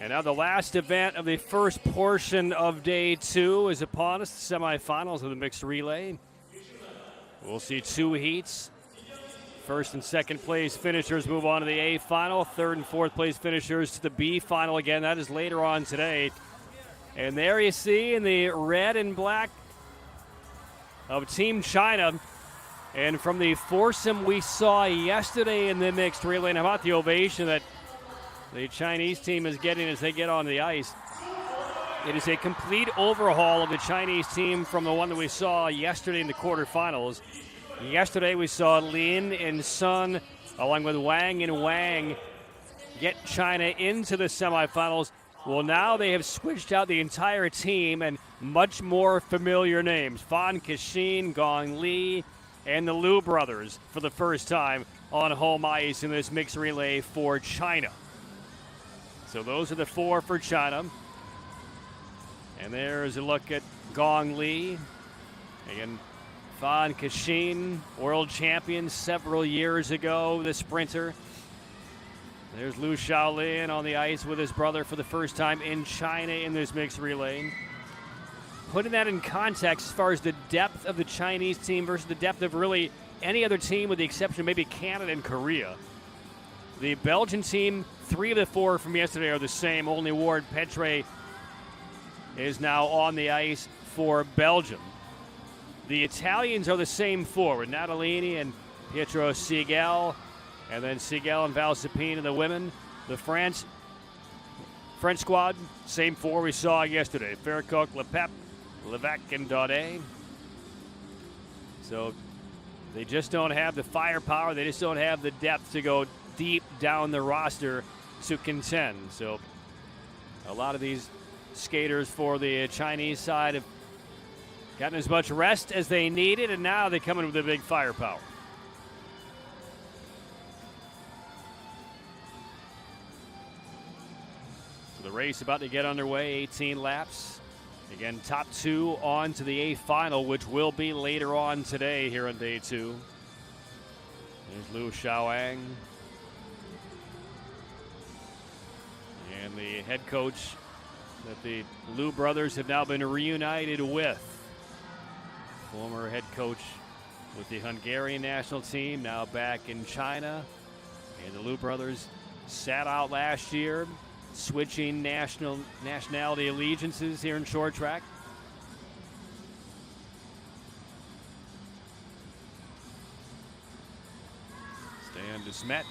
And now the last event of the first portion of day 2 is upon us, the semifinals of the mixed relay. We'll see 2 heats. First and second place finishers move on to the A final. Third and fourth place finishers to the B final. Again, that is later on today. And there you see in the red and black of Team China. And from the foursome we saw yesterday in the mixed relay, and how about the ovation that the Chinese team is getting as they get on the ice. It is a complete overhaul of the Chinese team from the one that we saw yesterday in the quarterfinals. Yesterday we saw Lin and Sun, along with Wang and Wang, get China into the semifinals. Well, now they have switched out the entire team and much more familiar names. Fan Kexin, Gong Li, and the Liu brothers for the first time on home ice in this mixed relay for China. So those are the 4 for China. And there's a look at Gong Li. Again, Fan Kexin, world champion several years ago, the sprinter. There's Liu Shaolin on the ice with his brother for the first time in China in this mixed relay. Putting that in context as far as the depth of the Chinese team versus the depth of really any other team with the exception of maybe Canada and Korea. The Belgian team, 3 of the 4 from yesterday are the same. Only Ward Petre is now on the ice for Belgium. The Italians are the same 4 with Natalini and Pietro Segal, and then Segal and Valsapine in the women. The French squad, same 4 we saw yesterday. Faircock, Lepep, Levesque, and Daudet. So they just don't have the firepower. They just don't have the depth to go deep down the roster to contend. So a lot of these skaters for the Chinese side have gotten as much rest as they needed, and now they come in with a big firepower. So the race about to get underway, 18 laps. Again, top 2 on to the A final, which will be later on today here on day 2. There's Liu Shaoang. And the head coach that the Liu brothers have now been reunited with. Former head coach with the Hungarian national team, now back in China. And the Liu brothers sat out last year, switching nationality allegiances here in short track. Stan DeSmet.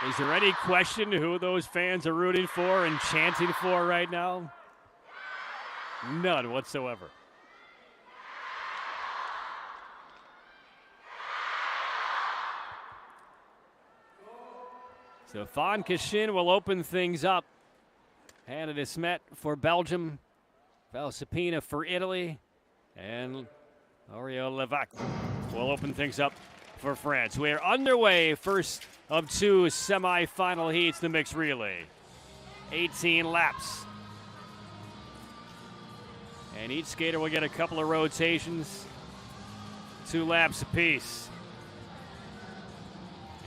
Is there any question who those fans are rooting for and chanting for right now? None whatsoever. So Fan Kexin will open things up. Hannah DeSmet for Belgium. Valsapina for Italy. And Aurélien Levesque will open things up for France. We are underway, first of 2 semifinal heats, the mixed relay. 18 laps. And each skater will get a couple of rotations, 2 laps apiece.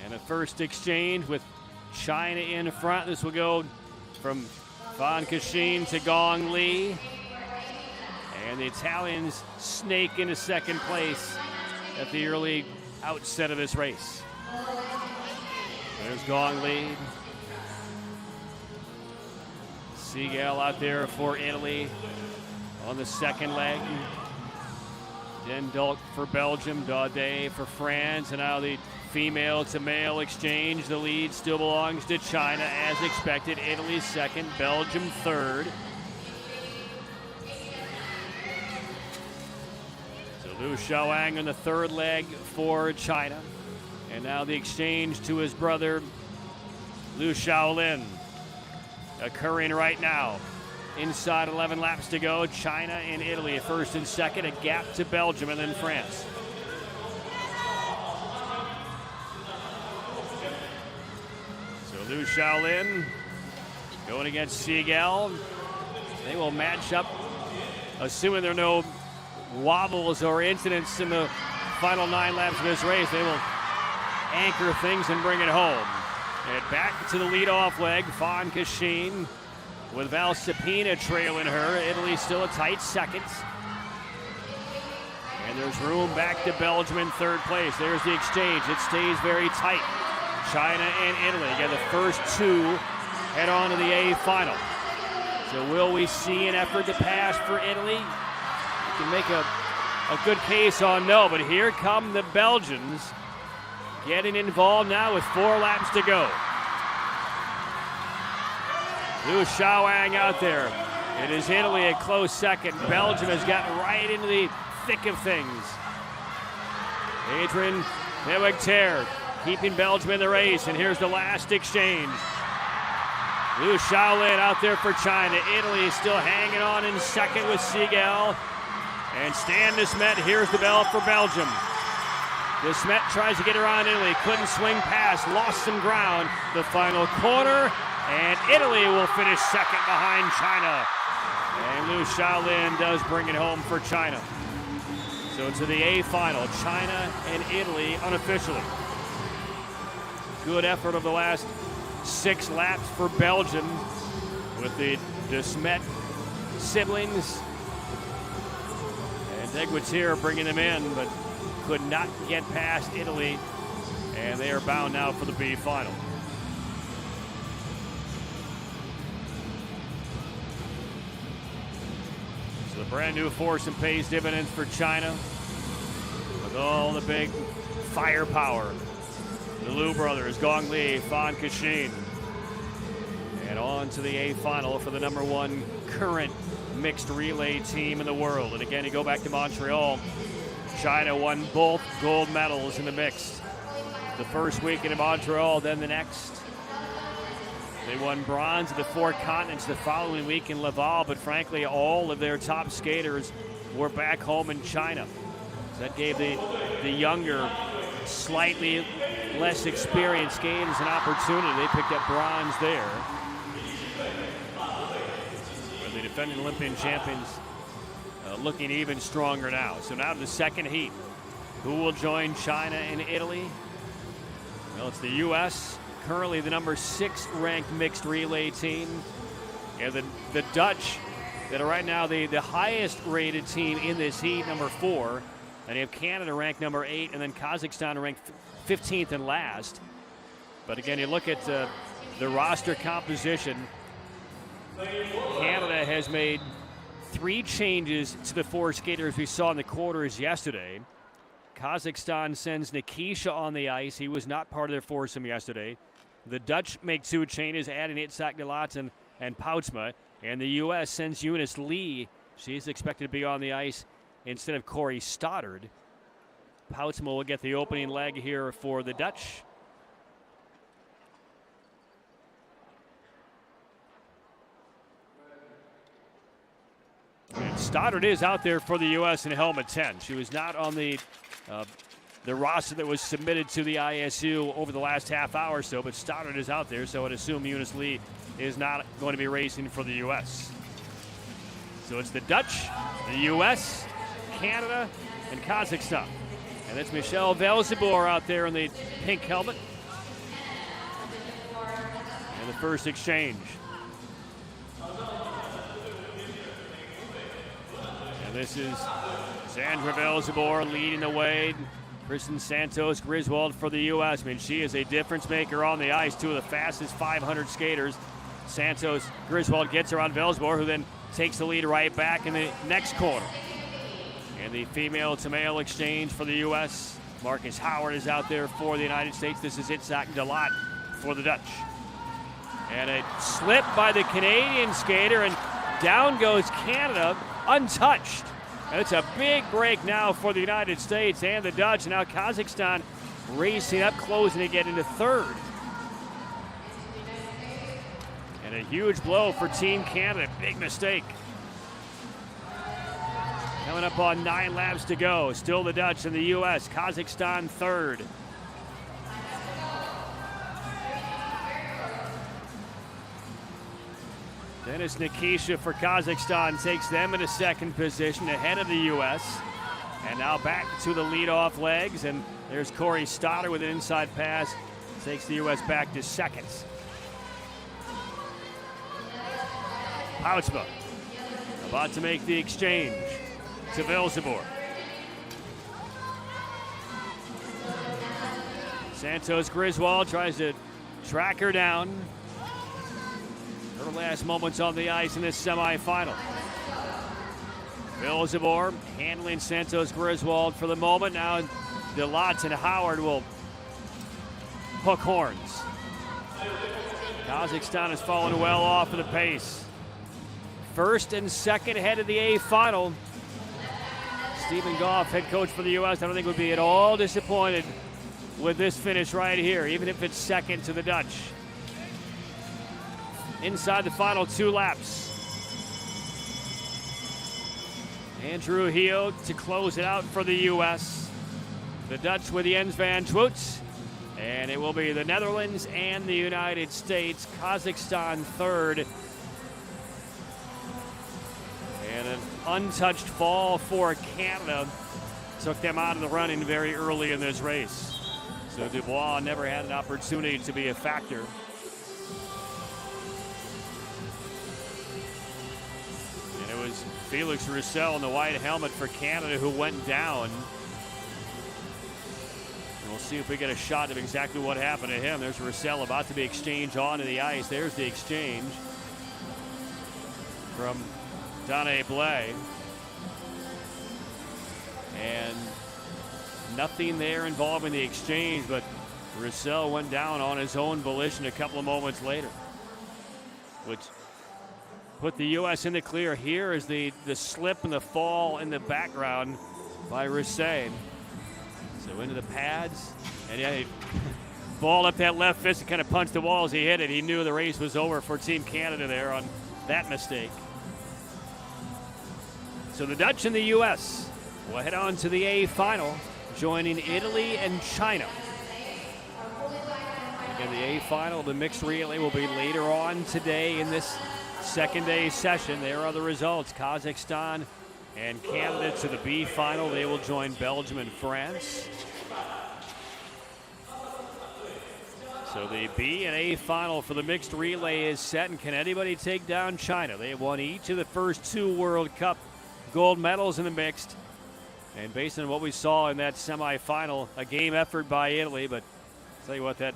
And a first exchange with China in front. This will go from Fan Kexin to Gong Li. And the Italians snake into second place at the early outset of this race. There's Gong Li. Segal out there for Italy on the second leg. Den Dulk for Belgium, Daudet for France, and now the female to male exchange. The lead still belongs to China as expected. Italy second, Belgium third. So Liu Shaoang on the third leg for China. And now the exchange to his brother, Liu Shaolin, occurring right now. Inside 11 laps to go. China and Italy first and second, a gap to Belgium and then France. So Liu Liu Shaolin going against Siegel. They will match up, assuming there are no wobbles or incidents in the final 9 laps of this race. They will anchor things and bring it home. And back to the leadoff leg, Fawn Kashin with Val Sapina trailing her. Italy still a tight second. And there's room back to Belgium in third place. There's the exchange. It stays very tight. China and Italy. Again, the first 2 head on to the A final. So will we see an effort to pass for Italy? You can make a good case on no, but here come the Belgians getting involved now with 4 laps to go. Liu Shaoang out there. It is Italy a close second. Belgium has gotten right into the thick of things. Adrian Nevegter keeping Belgium in the race, and here's the last exchange. Liu Shaolin out there for China. Italy is still hanging on in second with Siegel. And Stan de Smet, here's the bell for Belgium. De Smet tries to get around Italy, couldn't swing past, lost some ground. The final corner, and Italy will finish second behind China. And Liu Shaolin does bring it home for China. So to the A final, China and Italy unofficially. Good effort of the last 6 laps for Belgium with the de Smet siblings. And Deguetier bringing them in, but could not get past Italy. And they are bound now for the B final. So the brand new force and pays dividends for China with all the big firepower. The Liu brothers, Gong Li, Fan Kashin. And on to the A final for the #1 current mixed relay team in the world. And again, you go back to Montreal. China won both gold medals in the mixed. The first weekend in Montreal, then the next. They won bronze at the 4 continents the following week in Laval, but frankly, all of their top skaters were back home in China. So that gave the younger, slightly less experienced skaters an opportunity. They picked up bronze there. The defending Olympian champions looking even stronger now. So now to the second heat. Who will join China and Italy? Well, it's the U.S., currently the #6 ranked mixed relay team. And the Dutch that are right now the highest rated team in this heat, #4. And you have Canada ranked #8, and then Kazakhstan ranked 15th and last. But again, you look at the roster composition. Canada has made 3 changes to the 4 skaters we saw in the quarters yesterday. Kazakhstan sends Nikisha on the ice. He was not part of their foursome yesterday. The Dutch make 2 changes, adding Itzhak Delat and Poutsma. And the U.S. sends Eunice Lee. She's expected to be on the ice instead of Corey Stoddard. Poutsma will get the opening leg here for the Dutch. And Stoddard is out there for the U.S. in helmet 10. She was not on the roster that was submitted to the ISU over the last half hour or so, but Stoddard is out there, so I'd assume Eunice Lee is not going to be racing for the U.S. So it's the Dutch, the U.S., Canada, and Kazakhstan. And that's Michelle Velzeboer out there in the pink helmet. And the first exchange. And this is Sandra Velzeboer leading the way. Kristen Santos Griswold for the U.S. I mean, she is a difference maker on the ice. 2 of the fastest 500 skaters. Santos Griswold gets around Velzeboer, who then takes the lead right back in the next corner. And the female to male exchange for the U.S. Marcus Howard is out there for the United States. This is Itzhak Delat for the Dutch. And a slip by the Canadian skater, and down goes Canada untouched. And it's a big break now for the United States and the Dutch. And now Kazakhstan racing up, closing to get into third. And a huge blow for Team Canada. Big mistake. Coming up on 9 laps to go. Still the Dutch and the U.S. Kazakhstan third. Denis Nikisha for Kazakhstan takes them into second position ahead of the U.S. And now back to the leadoff legs, and there's Corey Stoddard with an inside pass. Takes the U.S. back to second. Poutsma about to make the exchange to Vilzabor. Santos Griswold tries to track her down. Her last moments on the ice in this semifinal. Vilzabor handling Santos Griswold for the moment. Now DeLotte and Howard will hook horns. Kazakhstan has fallen well off of the pace. First and second ahead of the A final. Stephen Goff, head coach for the U.S., I don't think would be at all disappointed with this finish right here, even if it's second to the Dutch. Inside the final 2 laps. Andrew Heo to close it out for the U.S. The Dutch with Jens van Twoets. And it will be the Netherlands and the United States. Kazakhstan third. And an untouched fall for Canada took them out of the running very early in this race. So Dubois never had an opportunity to be a factor. And it was Felix Roussel in the white helmet for Canada who went down. And we'll see if we get a shot of exactly what happened to him. There's Roussel about to be exchanged onto the ice. There's the exchange from Dane Blais. And nothing there involving the exchange, but Roussel went down on his own volition a couple of moments later, which put the U.S. in the clear. Here is the slip and the fall in the background by Roussel. So into the pads, and yeah, he ball up that left fist and kind of punched the wall as he hit it. He knew the race was over for Team Canada there on that mistake. So the Dutch and the U.S. will head on to the A final, joining Italy and China. Again, the A final, the mixed relay, will be later on today in this second day session. There are the results. Kazakhstan and Canada to the B final. They will join Belgium and France. So the B and A final for the mixed relay is set, and can anybody take down China? They have won each of the first 2 World Cup gold medals in the mixed. And based on what we saw in that semifinal, a game effort by Italy, but I'll tell you what, that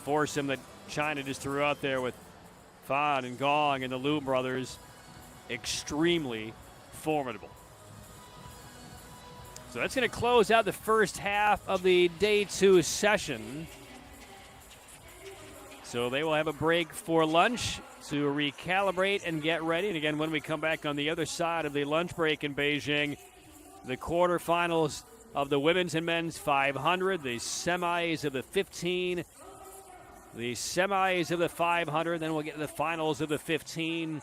foursome that China just threw out there with Fan and Gong and the Liu brothers, extremely formidable. So that's going to close out the first half of the day 2 session. So they will have a break for lunch to recalibrate and get ready. And again, when we come back on the other side of the lunch break in Beijing, the quarterfinals of the women's and men's 500, the semis of the 15, the semis of the 500, then we'll get to the finals of the 15,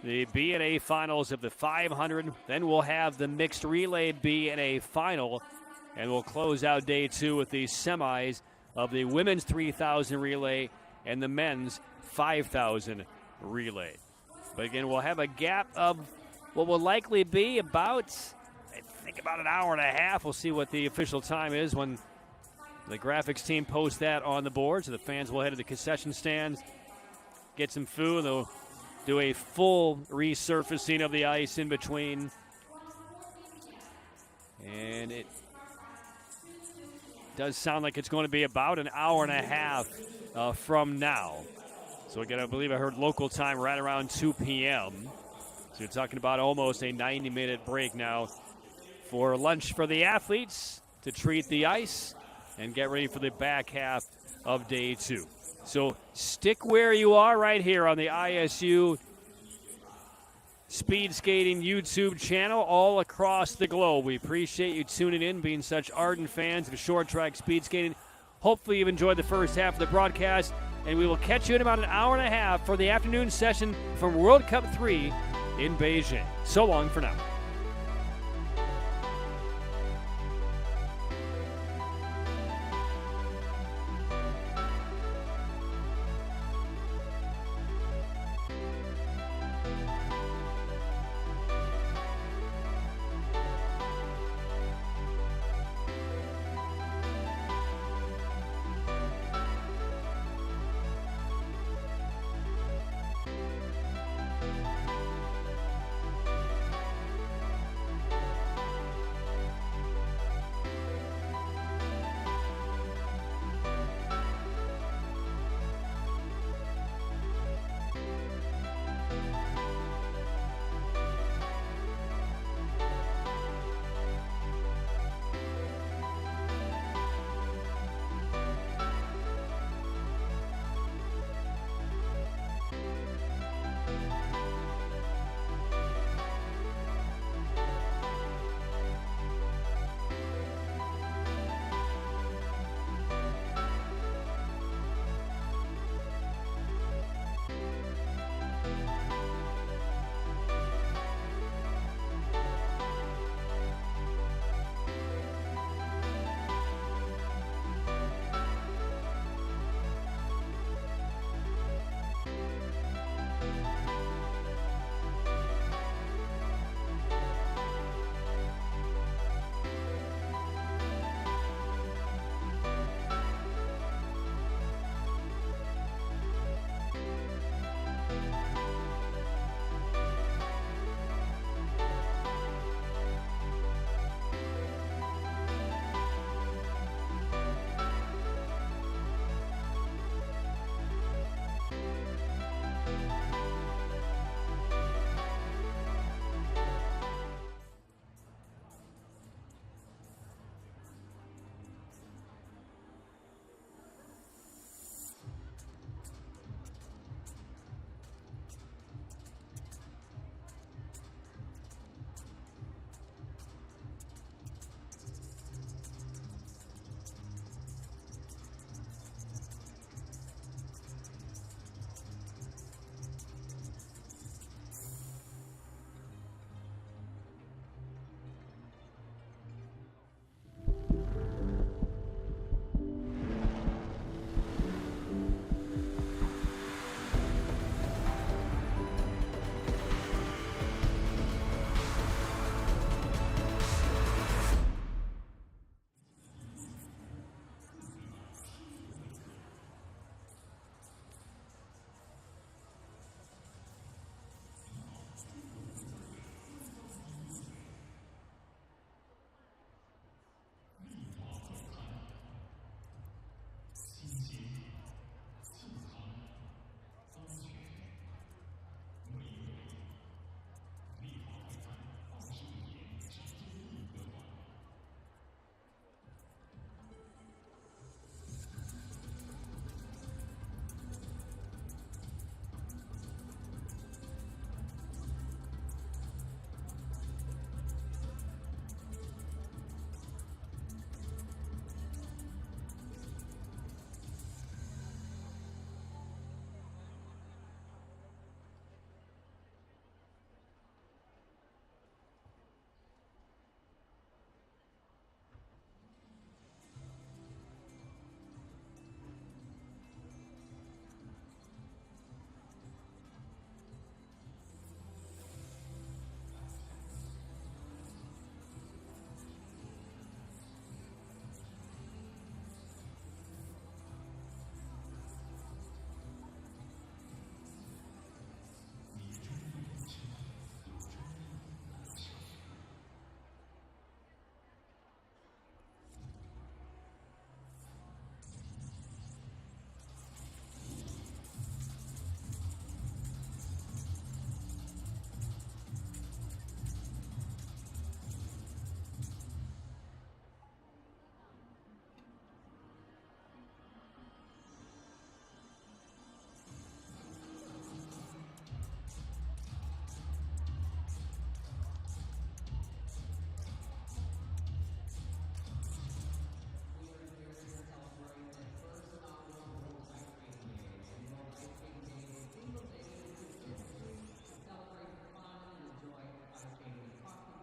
the B and A finals of the 500, then we'll have the mixed relay B and A final, and we'll close out day 2 with the semis of the women's 3,000 relay and the men's 5,000 relay. But again, we'll have a gap of what will likely be about an hour and a half. We'll see what the official time is when the graphics team posts that on the board. So the fans will head to the concession stands, get some food. They'll do a full resurfacing of the ice in between. And it does sound like it's going to be about an hour and a half from now. So again, I believe I heard local time right around 2 p.m. So you're talking about almost a 90-minute break now for lunch for the athletes to treat the ice and get ready for the back half of day 2. So stick where you are right here on the ISU Speed Skating YouTube channel all across the globe. We appreciate you tuning in, being such ardent fans of short track speed skating. Hopefully you've enjoyed the first half of the broadcast, and we will catch you in about an hour and a half for the afternoon session from World Cup 3 in Beijing. So long for now.